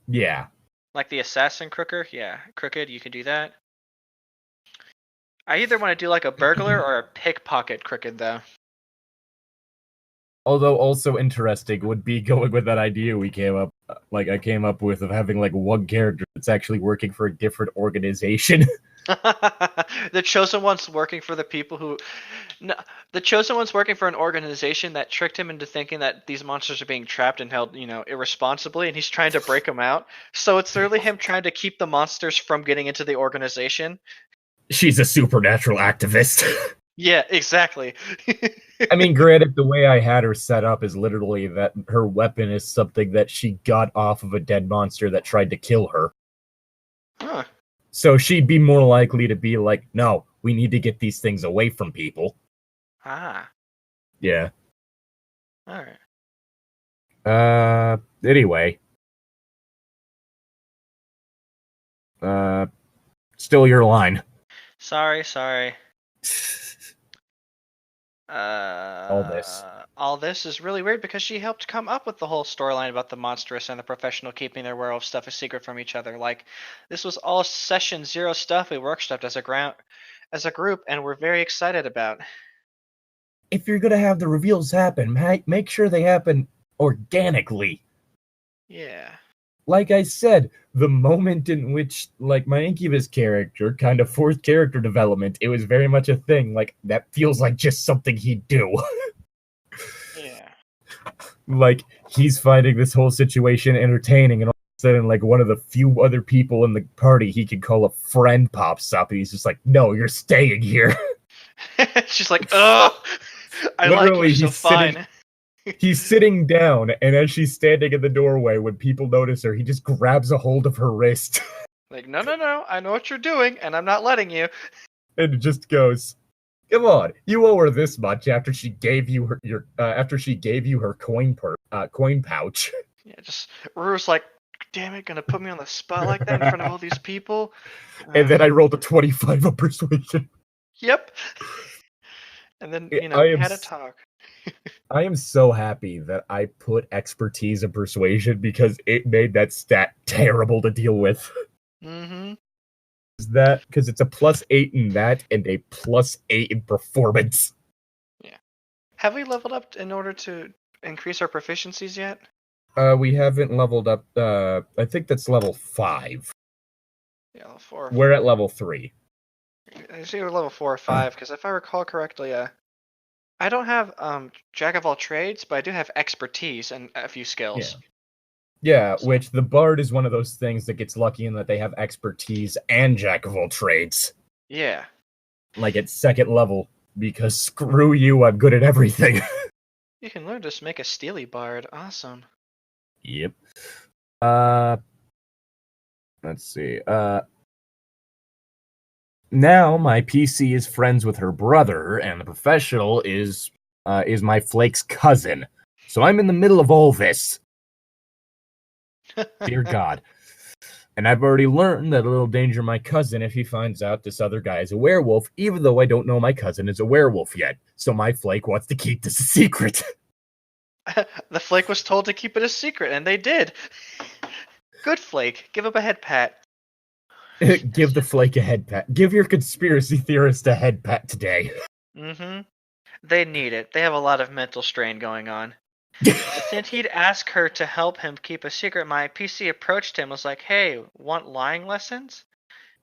Yeah. Like the assassin crooked? Yeah, crooked, you can do that. I either want to do like a burglar or a pickpocket crooked, though. Although also interesting would be going with that idea I came up with of having like one character that's actually working for a different organization. The Chosen One's working for the people who... No, the Chosen One's working for an organization that tricked him into thinking that these monsters are being trapped and held, irresponsibly, and he's trying to break them out. So it's literally him trying to keep the monsters from getting into the organization. She's a supernatural activist. Yeah, exactly. I mean, granted, the way I had her set up is literally that her weapon is something that she got off of a dead monster that tried to kill her. Huh. So she'd be more likely to be like, no, we need to get these things away from people. Ah. Yeah. Alright. Anyway. Still your line. Sorry. All this is really weird because she helped come up with the whole storyline about the monstrous and the professional keeping their werewolf stuff a secret from each other. Like, this was all session 0 stuff we workshopped as a group, and we're very excited about. If you're gonna have the reveals happen, make sure they happen organically. Yeah. Like I said, the moment in which, like, my Incubus character kind of forced character development, it was very much a thing. Like, that feels like just something he'd do. Yeah. Like, he's finding this whole situation entertaining, and all of a sudden, like, one of the few other people in the party he could call a friend pops up, and he's just like, no, you're staying here. She's like, oh, I Literally, like you, so fine. He's sitting down, and as she's standing in the doorway, when people notice her, he just grabs a hold of her wrist. Like, no, I know what you're doing, and I'm not letting you. And just goes, come on, you owe her this much after she gave you her coin pouch. Yeah, just Ruru's like, damn it, gonna put me on the spot like that in front of all these people. And then I rolled a 25 of persuasion. Yep. And then we had a talk. I am so happy that I put expertise in persuasion because it made that stat terrible to deal with. Mm-hmm. Because it's a +8 in that and a +8 in performance. Yeah. Have we leveled up in order to increase our proficiencies yet? We haven't leveled up. I think that's level 5. Yeah, level 4. We're at level 3. I see we're level 4 or 5 because if I recall correctly, I don't have Jack of all trades, but I do have expertise and a few skills. Yeah, which the bard is one of those things that gets lucky in that they have expertise and Jack of all trades. Yeah. Like at 2nd level, because screw you, I'm good at everything. You can learn to make a steely bard. Awesome. Yep. Let's see. Now my PC is friends with her brother, and the professional is my Flake's cousin. So I'm in the middle of all this. Dear God. And I've already learned that it'll danger my cousin if he finds out this other guy is a werewolf, even though I don't know my cousin is a werewolf yet. So my Flake wants to keep this a secret. The Flake was told to keep it a secret, and they did. Good Flake. Give him a head pat. Give the Flake a head pat. Give your conspiracy theorist a head pat today. Mm-hmm. They need it. They have a lot of mental strain going on. Since he'd ask her to help him keep a secret, my PC approached him and was like, hey, want lying lessons?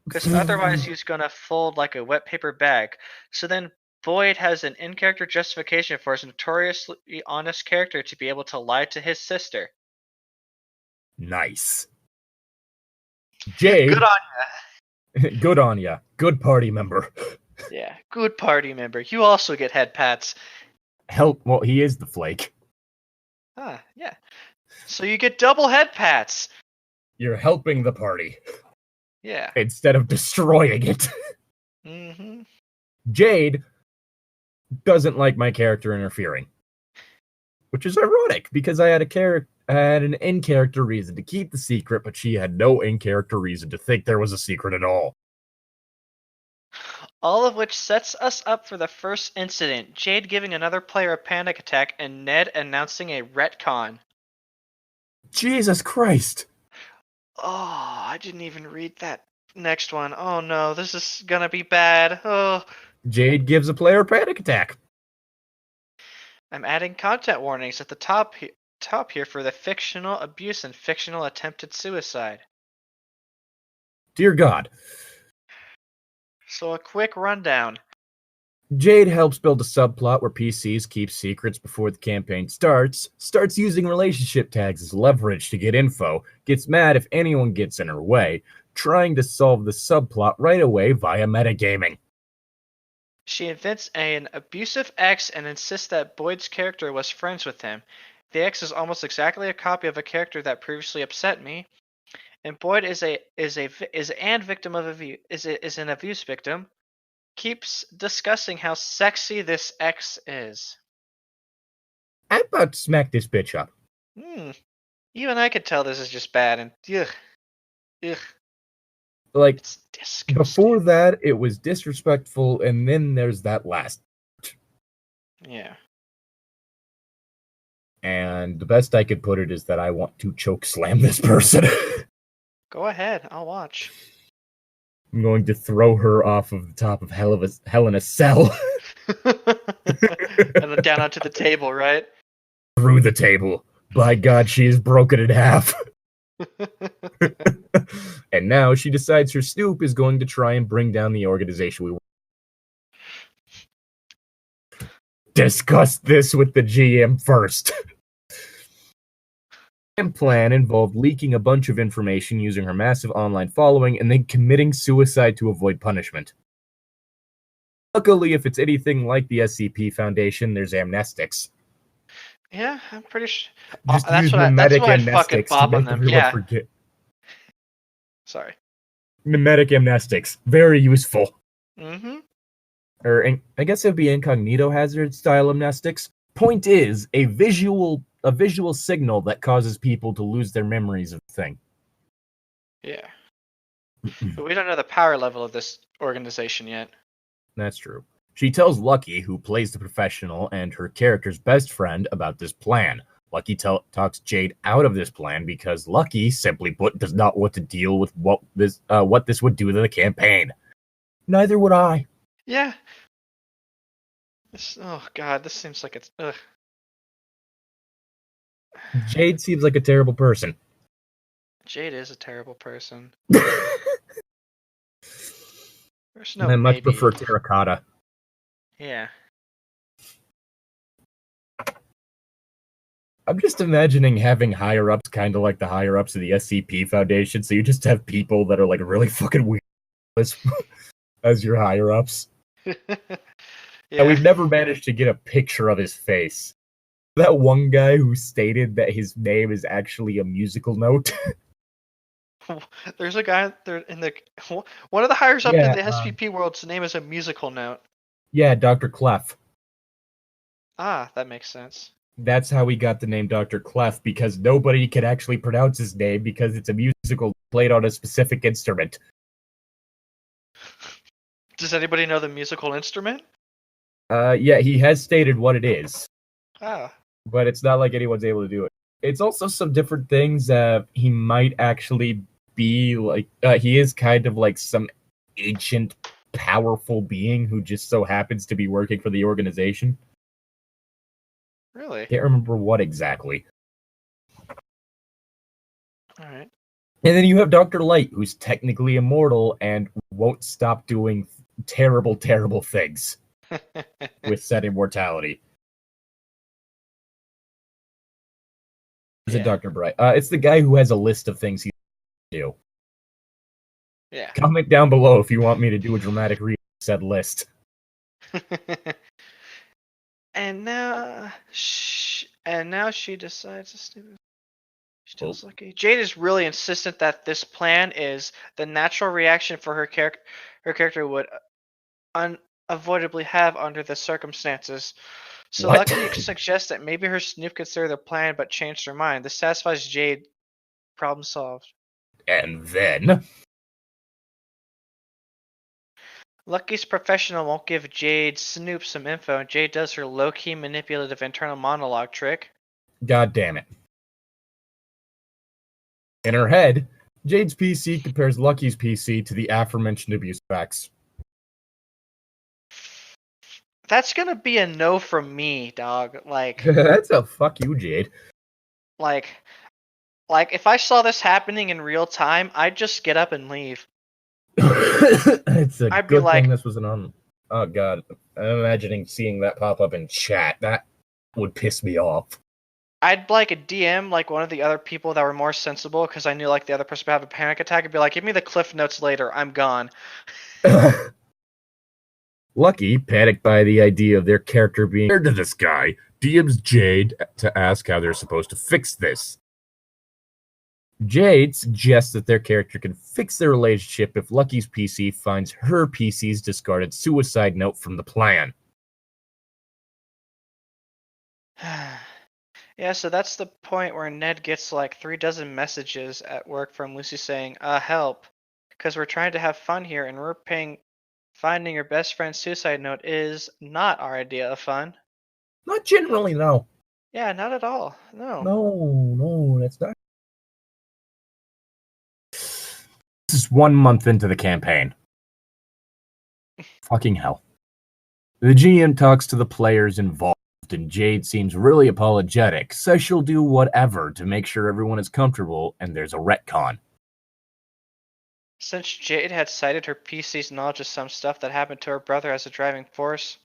Because otherwise he's going to fold like a wet paper bag. So then Boyd has an in-character justification for his notoriously honest character to be able to lie to his sister. Nice. Jade. Good on ya. Good on ya. Good party member. Yeah, good party member. You also get head pats. Well, he is the Flake. Ah, yeah. So you get double head pats. You're helping the party. Yeah. Instead of destroying it. Mm-hmm. Jade, doesn't like my character interfering. Which is ironic, because I had an in-character reason to keep the secret, but she had no in-character reason to think there was a secret at all. All of which sets us up for the first incident, Jade giving another player a panic attack and Ned announcing a retcon. Jesus Christ! Oh, I didn't even read that next one. Oh no, this is gonna be bad. Oh. Jade gives a player a panic attack. I'm adding content warnings at the top here for the fictional abuse and fictional attempted suicide. Dear God. So a quick rundown. Jade helps build a subplot where PCs keep secrets before the campaign starts using relationship tags as leverage to get info, gets mad if anyone gets in her way, trying to solve the subplot right away via metagaming. She invents an abusive ex and insists that Boyd's character was friends with him. The ex is almost exactly a copy of a character that previously upset me, and Boyd is an abuse victim. Keeps discussing how sexy this ex is. I'm about to smack this bitch up. Even I could tell this is just bad and ugh. Like, it's disgusting. Before that, it was disrespectful, and then there's that last. Yeah. And the best I could put it is that I want to choke slam this person. Go ahead, I'll watch. I'm going to throw her off of the top of Hell in a Cell. And then down onto the table, right? Through the table. By God, she is broken in half. And now she decides her snoop is going to try and bring down the organization we want. Discuss this with the GM first. The plan involved leaking a bunch of information using her massive online following and then committing suicide to avoid punishment. Luckily, if it's anything like the SCP Foundation, there's amnestics. Yeah, I'm pretty sure. Just That's use what mimetic I fucking amnestics bob to on make them. everyone Yeah. forget. Sorry. Mimetic amnestics. Very useful. Mm-hmm. Or I guess it would be incognito hazard style amnestics. Point is, a visual signal that causes people to lose their memories of the thing. Yeah. But we don't know the power level of this organization yet. That's true. She tells Lucky, who plays the professional and her character's best friend, about this plan. Lucky talks Jade out of this plan because Lucky, simply put, does not want to deal with what this would do to the campaign. Neither would I. Yeah. Oh God, this seems like it's. Ugh. Jade seems like a terrible person. Jade is a terrible person. There's I much prefer terracotta. Yeah. I'm just imagining having higher-ups kind of like the higher-ups of the SCP Foundation, so you just have people that are like really fucking weird as your higher-ups. Yeah. And we've never managed to get a picture of his face. That one guy who stated that his name is actually a musical note. There's a guy there in the one of the hires up in the SCP world's name is a musical note. Yeah, Dr. Clef. Ah, that makes sense. That's how we got the name Dr. Clef, because nobody could actually pronounce his name because it's a musical played on a specific instrument. Does anybody know the musical instrument? Yeah, he has stated what it is. Ah. But it's not like anyone's able to do it. It's also some different things. He might actually be like, he is kind of like some ancient, powerful being who just so happens to be working for the organization. Really? Can't remember what exactly. Alright. And then you have Dr. Light, who's technically immortal and won't stop doing terrible, terrible things with said immortality. Is it Dr. Bright? It's the guy who has a list of things he do. Yeah. Comment down below if you want me to do a dramatic read of said list. And now she decides to stay. She tells Lucky. Jade is really insistent that this plan is the natural reaction for her character would avoidably have under the circumstances. So What? Lucky suggests that maybe her snoop considered the plan but changed her mind. This satisfies Jade. Problem solved. And then... Lucky's professional won't give Jade Snoop some info, and Jade does her low-key manipulative internal monologue trick. God damn it. In her head, Jade's PC compares Lucky's PC to the aforementioned abuse facts. That's gonna be a no from me, dog. Like, That's a fuck you, Jade. like if I saw this happening in real time, I'd just get up and leave. It's a I'd be good like, thing this wasn't on. Oh god, I'm imagining seeing that pop up in chat. That would piss me off. I'd like a DM like one of the other people that were more sensible because I knew like the other person would have a panic attack. I'd be like, give me the cliff notes later. I'm gone. Lucky, panicked by the idea of their character being compared to this guy, DMs Jade to ask how they're supposed to fix this. Jade suggests that their character can fix their relationship if Lucky's PC finds her PC's discarded suicide note from the plan. Yeah, so that's the point where Ned gets like 36 messages at work from Lucy saying, help, because we're trying to have fun here and we're paying. Finding your best friend's suicide note is not our idea of fun. Not generally, no. Yeah, not at all. No. No, that's not. This is 1 month into the campaign. Fucking hell. The GM talks to the players involved, and Jade seems really apologetic, says she'll do whatever to make sure everyone is comfortable, and there's a retcon. Since Jade had cited her PC's knowledge of some stuff that happened to her brother as a driving force,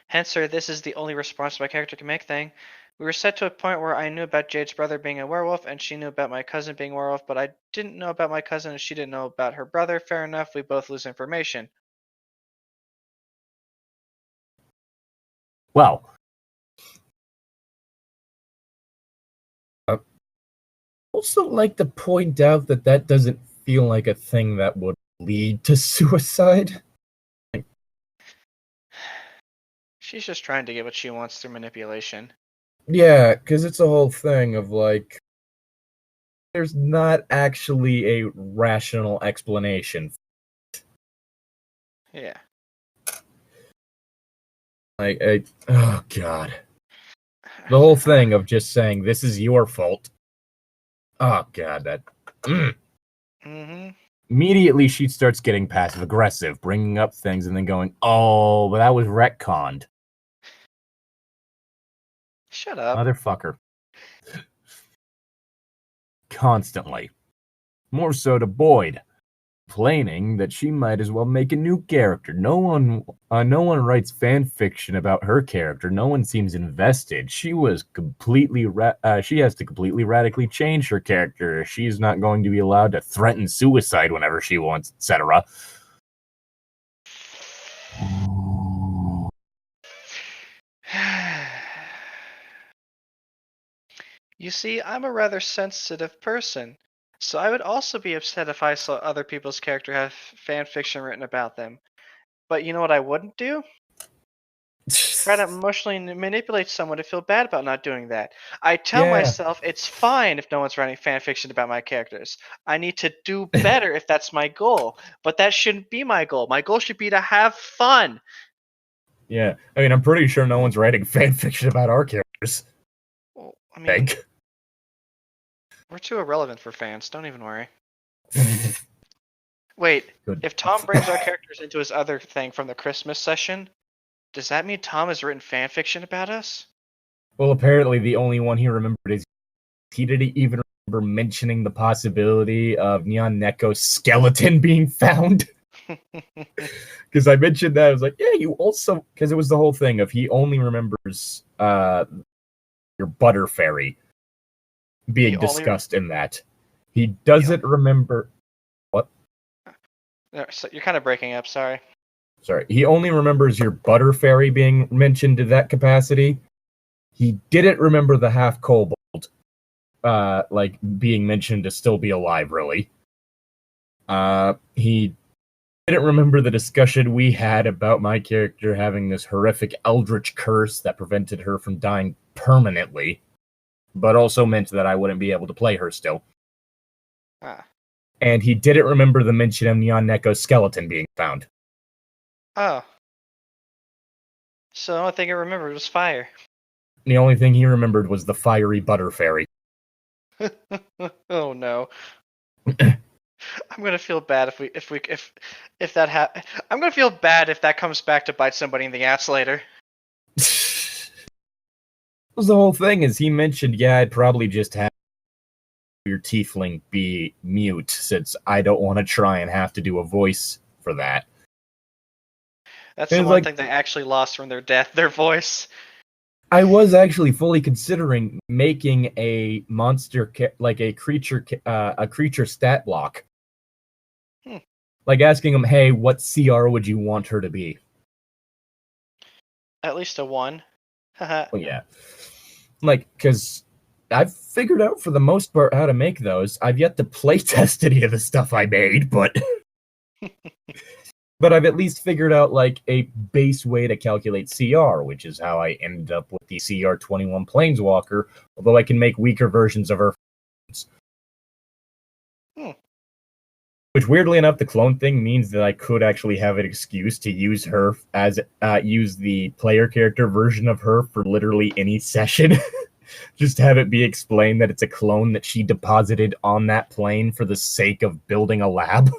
hence her this is the only response my character can make thing, we were set to a point where I knew about Jade's brother being a werewolf and she knew about my cousin being a werewolf, but I didn't know about my cousin and she didn't know about her brother. Fair enough, we both lose information. Well, also like to point out that doesn't feel like a thing that would lead to suicide. She's just trying to get what she wants through manipulation. Yeah, because it's a whole thing of like, there's not actually a rational explanation. Yeah. Oh god. The whole thing of just saying, this is your fault. Oh god, that... Mm-hmm. Immediately she starts getting passive-aggressive, bringing up things and then going, oh, but that was retconned. Shut up. Motherfucker. Constantly. More so to Boyd, complaining that she might as well make a new character. No one writes fan fiction about her character. No one seems invested. She has to completely radically change her character. She's not going to be allowed to threaten suicide whenever she wants, etc. You see, I'm a rather sensitive person, so I would also be upset if I saw other people's character have fan fiction written about them. But you know what I wouldn't do? Try to emotionally manipulate someone to feel bad about not doing that. I tell myself it's fine if no one's writing fan fiction about my characters. I need to do better if that's my goal, but that shouldn't be my goal. My goal should be to have fun. Yeah, I mean, I'm pretty sure no one's writing fan fiction about our characters. Well, I mean, we're too irrelevant for fans. Don't even worry. Wait, if Tom brings our characters into his other thing from the Christmas session, does that mean Tom has written fan fiction about us? Well, apparently the only one he remembered is he didn't even remember mentioning the possibility of Neon Neko's skeleton being found. Because I mentioned that, I was like, yeah, you also... Because it was the whole thing of he only remembers your butter fairy being discussed in that. He doesn't remember... What? So you're kind of breaking up, sorry. Sorry. He only remembers your butter fairy being mentioned to that capacity. He didn't remember the half kobold, like, being mentioned to still be alive, really. He didn't remember the discussion we had about my character having this horrific eldritch curse that prevented her from dying permanently, but also meant that I wouldn't be able to play her still. Ah. And he didn't remember the mention of Neon Neko's skeleton being found. Oh. So the only thing I remembered was fire. The only thing he remembered was the fiery butter fairy. Oh no. I'm gonna feel bad if that happens. I'm gonna feel bad if that comes back to bite somebody in the ass later. The whole thing is he mentioned, yeah, I'd probably just have your tiefling be mute since I don't want to try and have to do a voice for that. That's the one thing they actually lost from their voice. I was actually fully considering making a monster, like a creature stat block. Like asking them, hey, what CR would you want her to be? At least a 1. Well, yeah. Like, because I've figured out for the most part how to make those. I've yet to playtest any of the stuff I made, but but I've at least figured out like a base way to calculate CR, which is how I ended up with the CR21 Planeswalker, although I can make weaker versions of her. Which, weirdly enough, the clone thing means that I could actually have an excuse to use her as use the player character version of her for literally any session. Just have it be explained that it's a clone that she deposited on that plane for the sake of building a lab.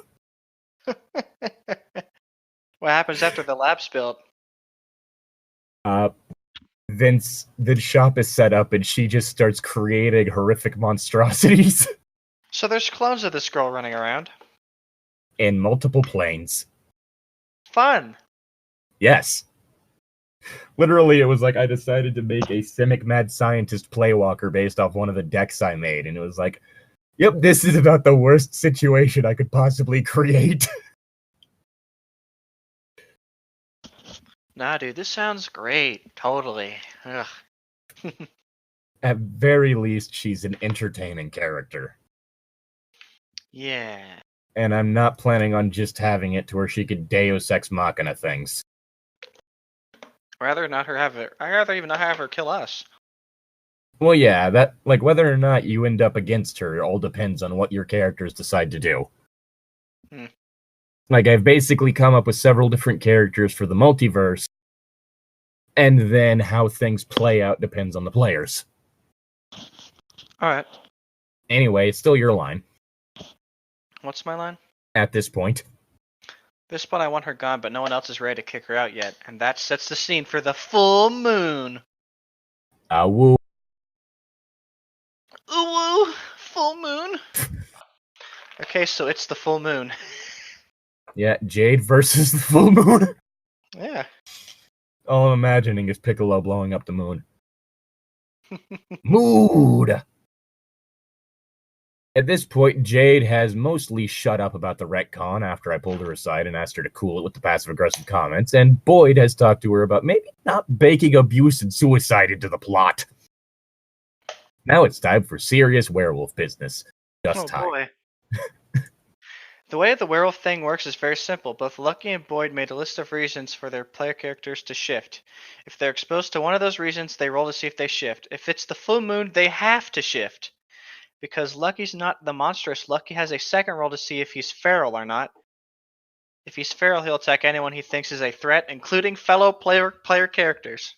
What happens after the lab's built? Vince, the shop is set up and she just starts creating horrific monstrosities. So there's clones of this girl running around. In multiple planes. Fun. Yes. Literally, it was like I decided to make a Simic Mad Scientist Playwalker based off one of the decks I made, and it was like, yep, this is about the worst situation I could possibly create. Nah, dude, this sounds great. Totally. Ugh. At very least, she's an entertaining character. Yeah. And I'm not planning on just having it to where she could Deus Ex Machina things. I'd rather even not have her kill us. Well, yeah, that, like, whether or not you end up against her all depends on what your characters decide to do. Like, I've basically come up with several different characters for the multiverse, and then how things play out depends on the players. Alright. Anyway, it's still your line. What's my line? At this point. This one I want her gone, but no one else is ready to kick her out yet, and that sets the scene for the full moon. Woo. Ooh woo! Full moon? Okay, so it's the full moon. Yeah, Jade versus the full moon. Yeah. All I'm imagining is Piccolo blowing up the moon. Mood! At this point, Jade has mostly shut up about the retcon after I pulled her aside and asked her to cool it with the passive-aggressive comments, and Boyd has talked to her about maybe not baking abuse and suicide into the plot. Now it's time for serious werewolf business. Just time. Boy. The way the werewolf thing works is very simple. Both Lucky and Boyd made a list of reasons for their player characters to shift. If they're exposed to one of those reasons, they roll to see if they shift. If it's the full moon, they have to shift. Because Lucky's not the monstrous, Lucky has a second roll to see if he's feral or not. If he's feral, he'll attack anyone he thinks is a threat, including fellow player characters.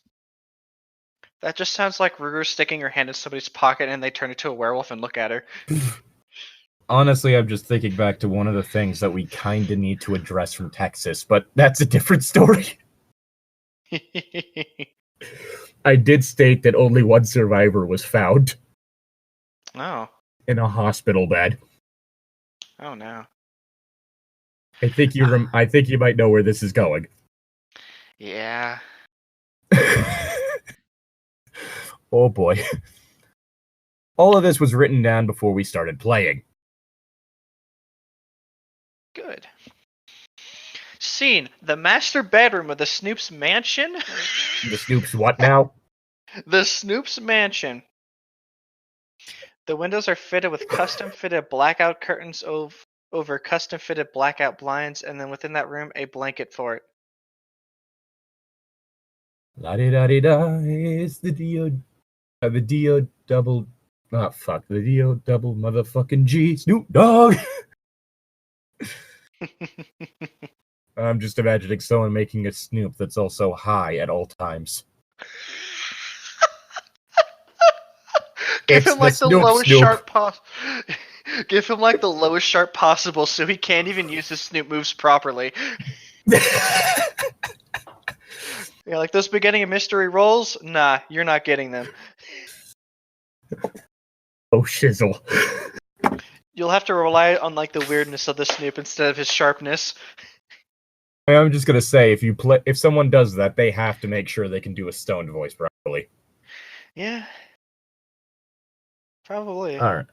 That just sounds like Ruger sticking her hand in somebody's pocket and they turn into a werewolf and look at her. Honestly, I'm just thinking back to one of the things that we kind of need to address from Texas, but that's a different story. I did state that only one survivor was found. Oh. In a hospital bed. Oh no. I think you might know where this is going. Yeah. Oh boy. All of this was written down before we started playing. Good. Scene: the master bedroom of the Snoop's mansion. The Snoop's what now? The Snoop's mansion. The windows are fitted with custom-fitted blackout curtains over custom-fitted blackout blinds, and then within that room, a blanket for it. La-di-da-di-da, it's the D-O double, the D-O double motherfucking G, Snoop Dogg. I'm just imagining someone making a Snoop that's also high at all times. Give It's him like the Snoop lowest Snoop. sharp Give him like the lowest sharp possible, so he can't even use his Snoop moves properly. Yeah, like those beginning of mystery rolls. Nah, you're not getting them. Oh shizzle. You'll have to rely on like the weirdness of the Snoop instead of his sharpness. I'm just gonna say, if someone does that, they have to make sure they can do a stoned voice properly. Yeah. Probably. Alright,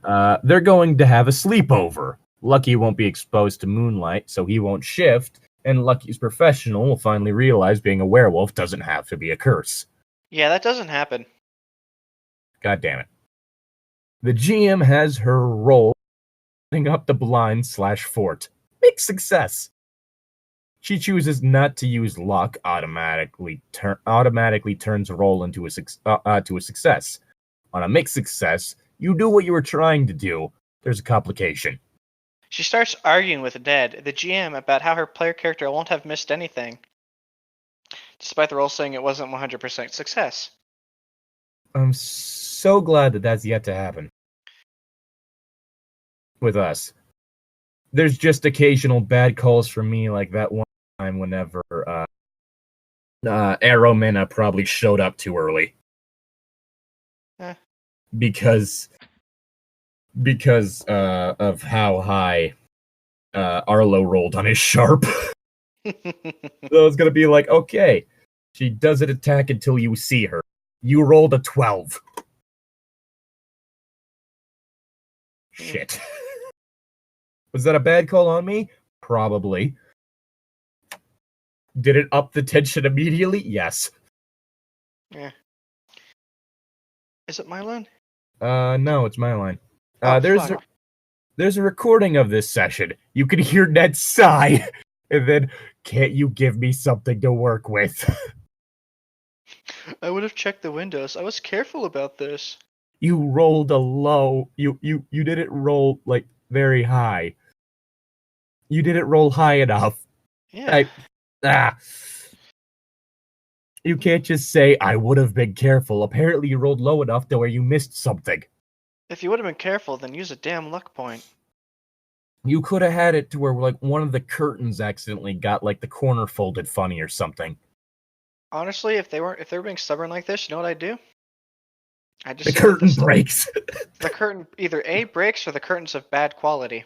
they're going to have a sleepover. Lucky won't be exposed to moonlight, so he won't shift, and Lucky's professional will finally realize being a werewolf doesn't have to be a curse. Yeah, that doesn't happen. God damn it. The GM has her role setting up the blind/fort. Big success. She chooses not to use luck, automatically turns a roll into a success. On a mixed success, you do what you were trying to do. There's a complication. She starts arguing with Ned, the GM, about how her player character won't have missed anything, despite the roll saying it wasn't 100% success. I'm so glad that that's yet to happen with us. There's just occasional bad calls from me, like that one time whenever Arrowmena probably showed up too early. Because of how high Arlo rolled on his sharp. So it's gonna be like, okay, she doesn't attack until you see her. You rolled a 12. Shit. Was that a bad call on me? Probably. Did it up the tension immediately? Yes. Yeah. Is it my line? No, it's my line. Fuck. There's a recording of this session. You can hear Ned sigh, and then, can't you give me something to work with? I would have checked the windows. I was careful about this. You rolled a low. You didn't roll, like, very high. You didn't roll high enough. Yeah. You can't just say, I would have been careful. Apparently you rolled low enough to where you missed something. If you would have been careful, then use a damn luck point. You could have had it to where, like, one of the curtains accidentally got, like, the corner folded funny or something. Honestly, if they were being stubborn like this, you know what I'd do? The curtain breaks. The curtain either A, breaks, or the curtain's of bad quality.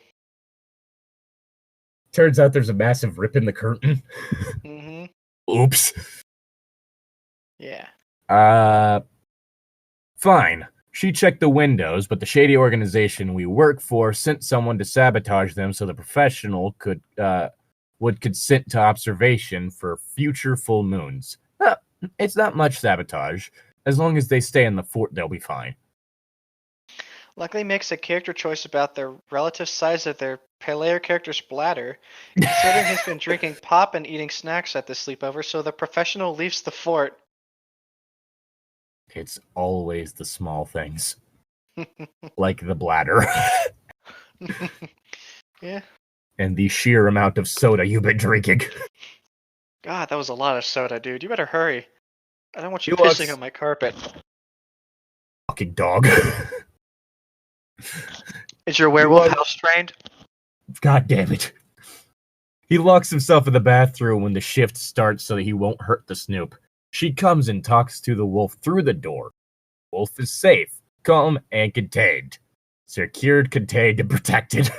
Turns out there's a massive rip in the curtain. Mm-hmm. Oops. Yeah. Fine. She checked the windows, but the shady organization we work for sent someone to sabotage them so the professional would consent to observation for future full moons. It's not much sabotage. As long as they stay in the fort, they'll be fine. Luckily makes a character choice about the relative size of their player character's bladder, considering he's been drinking pop and eating snacks at the sleepover, so the professional leaves the fort. It's always the small things. Like the bladder. Yeah. And the sheer amount of soda you've been drinking. God, that was a lot of soda, dude. You better hurry. I don't want you pissing on my carpet. Fucking dog. Is your werewolf house trained? God damn it. He locks himself in the bathroom when the shift starts so that he won't hurt the Snoop. She comes and talks to the wolf through the door. Wolf is safe, calm, and contained. Secured, contained, and protected.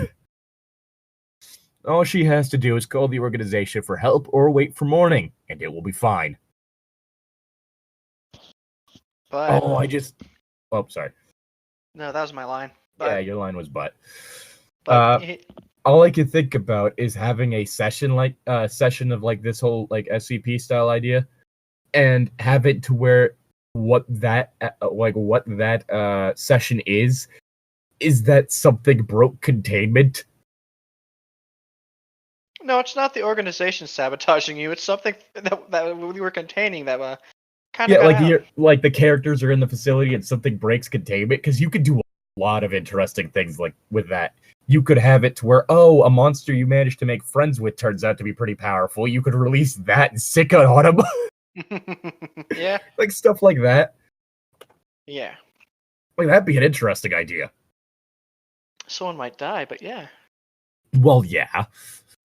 All she has to do is call the organization for help or wait for morning, and it will be fine. But... Oh, sorry. No, that was my line. But... Yeah, your line was but. All I can think about is having a session of like this whole like SCP style idea, and have it to where what that session is that something broke containment. No, it's not the organization sabotaging you. It's something that we were containing that kind of Yeah, got out. like the characters are in the facility and something breaks containment, because you could do a lot of interesting things like with that. You could have it to where, oh, a monster you managed to make friends with turns out to be pretty powerful. You could release that and sick it on him. Yeah. Like stuff like that. Yeah. Like that'd be an interesting idea. Someone might die, but yeah. Well, yeah.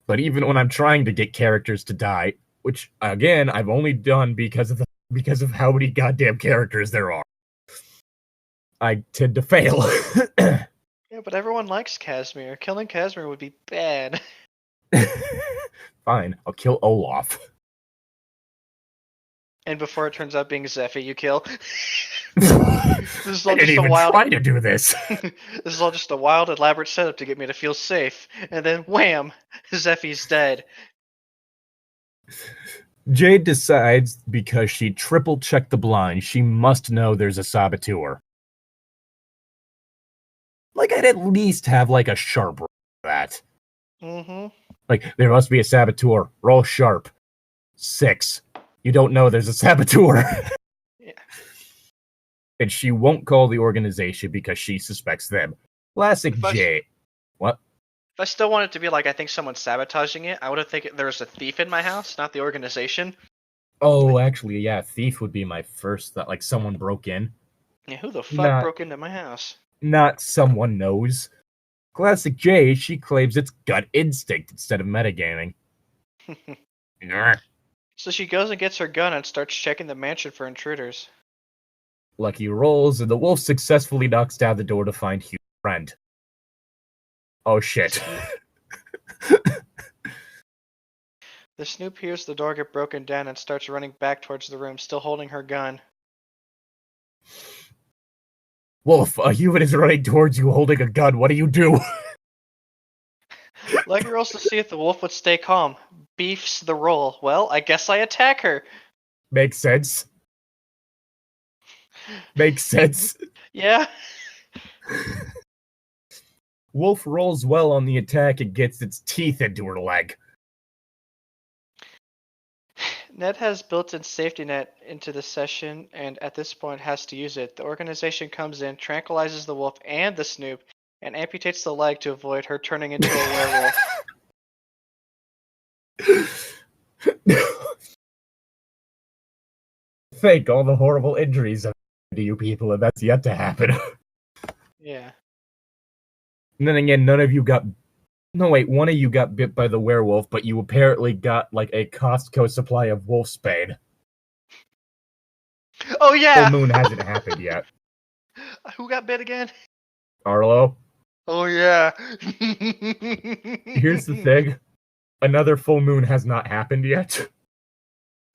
But even when I'm trying to get characters to die, which again I've only done because of how many goddamn characters there are, I tend to fail. Yeah, but everyone likes Casimir. Killing Casimir would be bad. Fine, I'll kill Olaf. And before it turns out being Zephy, you kill. This is all I didn't just a even wild... try to do this. This is all just a wild, elaborate setup to get me to feel safe. And then, wham! Zephy's dead. Jade decides because she triple-checked the blind, she must know there's a saboteur. Like, I'd at least have, like, a sharp roll for that. Mm-hmm. Like, there must be a saboteur. Roll sharp. 6. You don't know there's a saboteur. Yeah. And she won't call the organization because she suspects them. Classic Jade. What? If I still want it to be like I think someone's sabotaging it, I would have think there was a thief in my house, not the organization. Oh, actually, yeah, thief would be my first thought. Like, someone broke in. Yeah, who the fuck broke into my house? Not someone knows. Classic Jade, she claims it's gut instinct instead of metagaming. So she goes and gets her gun and starts checking the mansion for intruders. Lucky rolls, and the wolf successfully knocks down the door to find Hugh's friend. Oh shit. The snoop hears the door get broken down and starts running back towards the room, still holding her gun. Wolf, a human is running towards you holding a gun. What do you do? Lucky rolls to see if the wolf would stay calm. Beefs the roll. Well, I guess I attack her. Makes sense. Makes sense. Yeah. Wolf rolls well on the attack and gets its teeth into her leg. Ned has built-in safety net into the session and at this point has to use it. The organization comes in, tranquilizes the wolf and the snoop, and amputates the leg to avoid her turning into a werewolf. Fake all the horrible injuries to you people, and that's yet to happen. Yeah. And then again, none of you got... No, wait, one of you got bit by the werewolf, but you apparently got, like, a Costco supply of wolfsbane. Oh, yeah! Full moon hasn't happened yet. Who got bit again? Arlo? Oh, yeah. Here's the thing. Another full moon has not happened yet.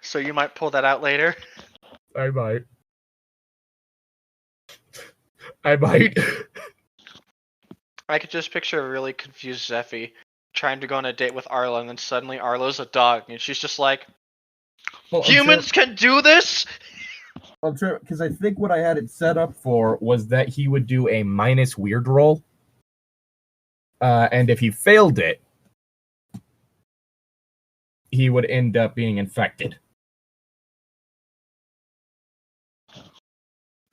So you might pull that out later? I might. I might. I could just picture a really confused Zeffy trying to go on a date with Arlo, and then suddenly Arlo's a dog, and she's just like, well, humans can do this? I'm sure, because I think what I had it set up for was that he would do a minus weird roll. And if he failed it, he would end up being infected.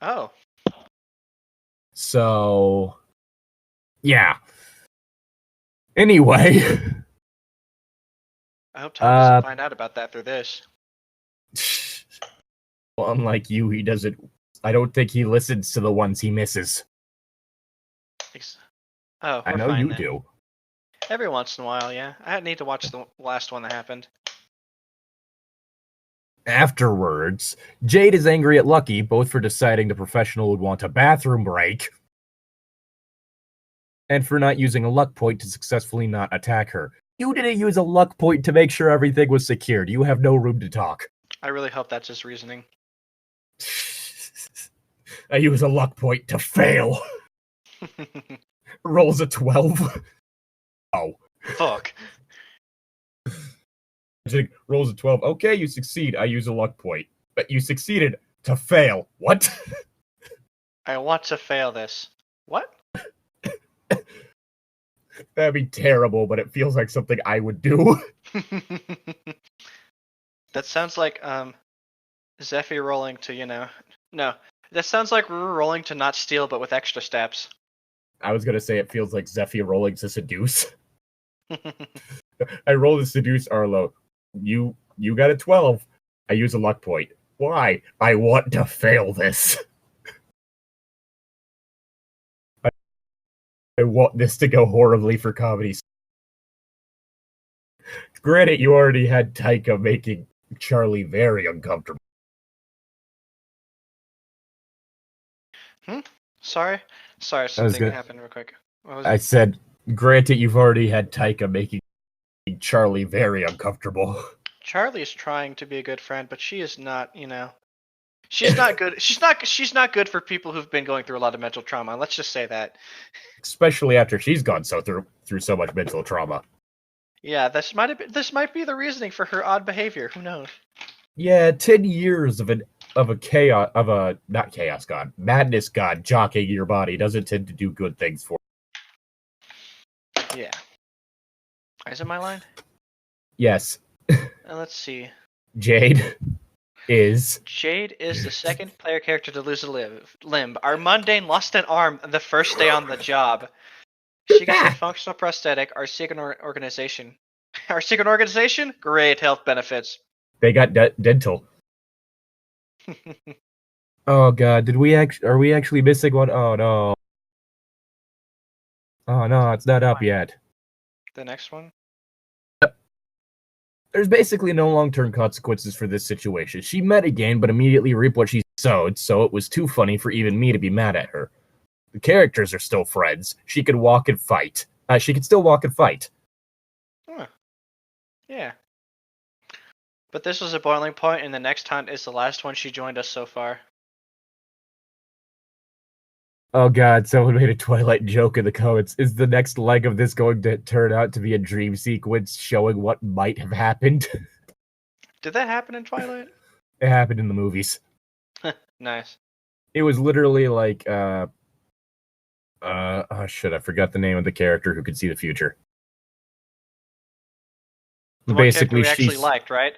Oh. So... yeah. Anyway. I hope Tom doesn't find out about that through this. Well, unlike you, he doesn't... I don't think he listens to the ones he misses. Oh, I know you do. Every once in a while, yeah. I need to watch the last one that happened. Afterwards, Jade is angry at Lucky, both for deciding the professional would want a bathroom break, and for not using a luck point to successfully not attack her. You didn't use a luck point to make sure everything was secured. You have no room to talk. I really hope that's his reasoning. I use a luck point to fail. Rolls a 12. Oh. Fuck. Rolls a 12. Okay, you succeed. I use a luck point. But you succeeded to fail. What? I want to fail this. What? That'd be terrible, but it feels like something I would do. That sounds like Zephy rolling to, no. That sounds like we're rolling to not steal, but with extra steps. I was gonna say it feels like Zephy rolling to seduce. I roll to seduce Arlo. You got a 12. I use a luck point. Why? I want to fail this. I want this to go horribly for comedy. Granted, you already had Taika making Charlie very uncomfortable. Sorry, something happened real quick. I said, granted, you've already had Taika making Charlie very uncomfortable. Charlie's trying to be a good friend, but she is not, she's not good. She's not good for people who've been going through a lot of mental trauma. Let's just say that. Especially after she's gone through so much mental trauma. Yeah, this might be the reasoning for her odd behavior. Who knows? Yeah, 10 years of a not chaos god, madness god jockeying your body doesn't tend to do good things for you. Yeah. Is it my line? Yes. Let's see. Jade is the second player character to lose a limb. Our mundane lost an arm the first day on the job. She gets a functional prosthetic. Our secret organization. Great health benefits. They got dental. Oh god, are we actually missing one? Oh no. Oh no, it's not up yet. The next one? There's basically no long-term consequences for this situation. She metagamed, but immediately reaped what she sowed, so it was too funny for even me to be mad at her. The characters are still friends. She could walk and fight. She could still walk and fight. Huh. Yeah. But this was a boiling point, and the next hunt is the last one she joined us so far. Oh god, someone made a Twilight joke in the comments. Is the next leg of this going to turn out to be a dream sequence showing what might have happened? Did that happen in Twilight? It happened in the movies. Nice. It was literally like, oh shit, I forgot the name of the character who could see the future. Basically, we actually liked, right?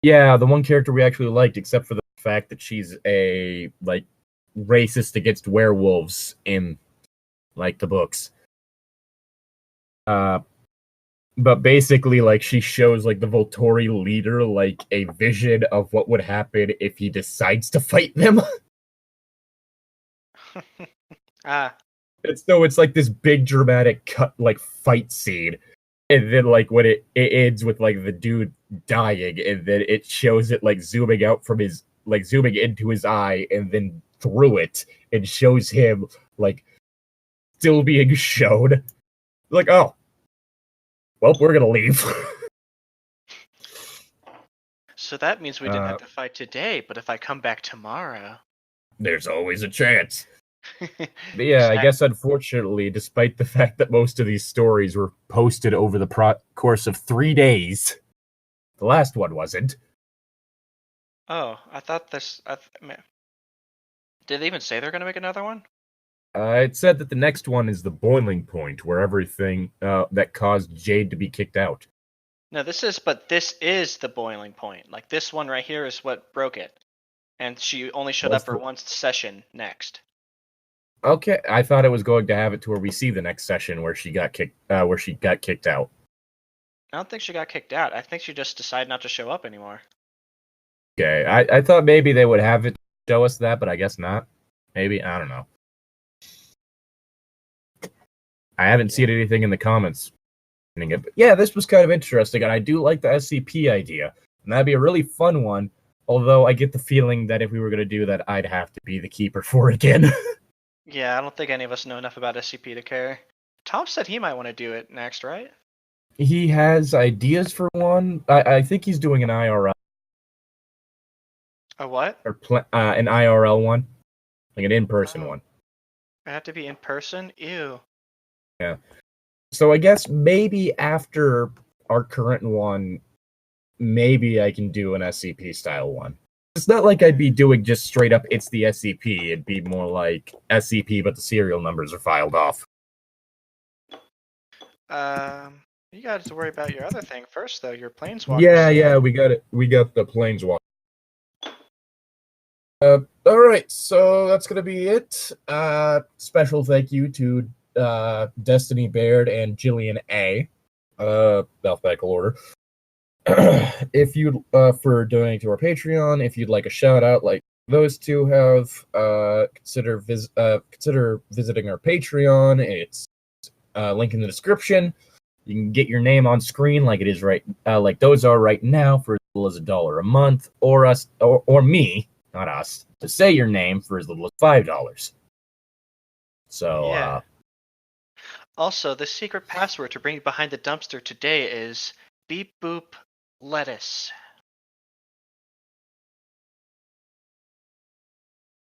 Yeah, the one character we actually liked, except for the fact that she's a, racist against werewolves in, the books. But basically, she shows, the Volturi leader, a vision of what would happen if he decides to fight them. And so it's, this big dramatic cut, fight scene. And then, when it ends with, the dude dying, and then it shows it, zooming out from his, zooming into his eye, and then through it, and shows him, still being shown. Oh. Well, we're gonna leave. So that means we didn't have to fight today, but if I come back tomorrow... There's always a chance. But yeah, I guess unfortunately, despite the fact that most of these stories were posted over the course of 3 days, the last one wasn't. Oh, I thought this... Did they even say they're going to make another one? It said that the next one is the boiling point, where everything that caused Jade to be kicked out. No, this is the boiling point. This one right here is what broke it. And she only showed up for one session next. Okay, I thought it was going to have it to where we see the next session where she got kicked out. I don't think she got kicked out. I think she just decided not to show up anymore. Okay, I thought maybe they would have it show us that, but I guess not. Maybe, I don't know. I haven't seen anything in the comments. But yeah, this was kind of interesting, and I do like the SCP idea. And that'd be a really fun one, although I get the feeling that if we were going to do that, I'd have to be the keeper for it again. Yeah, I don't think any of us know enough about SCP to care. Tom said he might want to do it next, right? He has ideas for one. I think he's doing an IRL. A what? Or an IRL one. An in-person one. I have to be in person? Ew. Yeah. So I guess maybe after our current one, maybe I can do an SCP style one. It's not like I'd be doing just straight up, it's the SCP. It'd be more like SCP, but the serial numbers are filed off. You got to worry about your other thing first, though. Your planeswalker. Yeah, we got it. We got the planeswalker. All right, so that's gonna be it. Special thank you to Destiny Baird and Jillian A. Alphabetical order. If you'd for donating to our Patreon, if you'd like a shout out like those two have, consider visiting our Patreon. It's link in the description. You can get your name on screen like it is like those are right now for as little as $1 a month, or me, not us, to say your name for as little as $5. So Yeah. Also, the secret password to bring you behind the dumpster today is beep boop lettuce.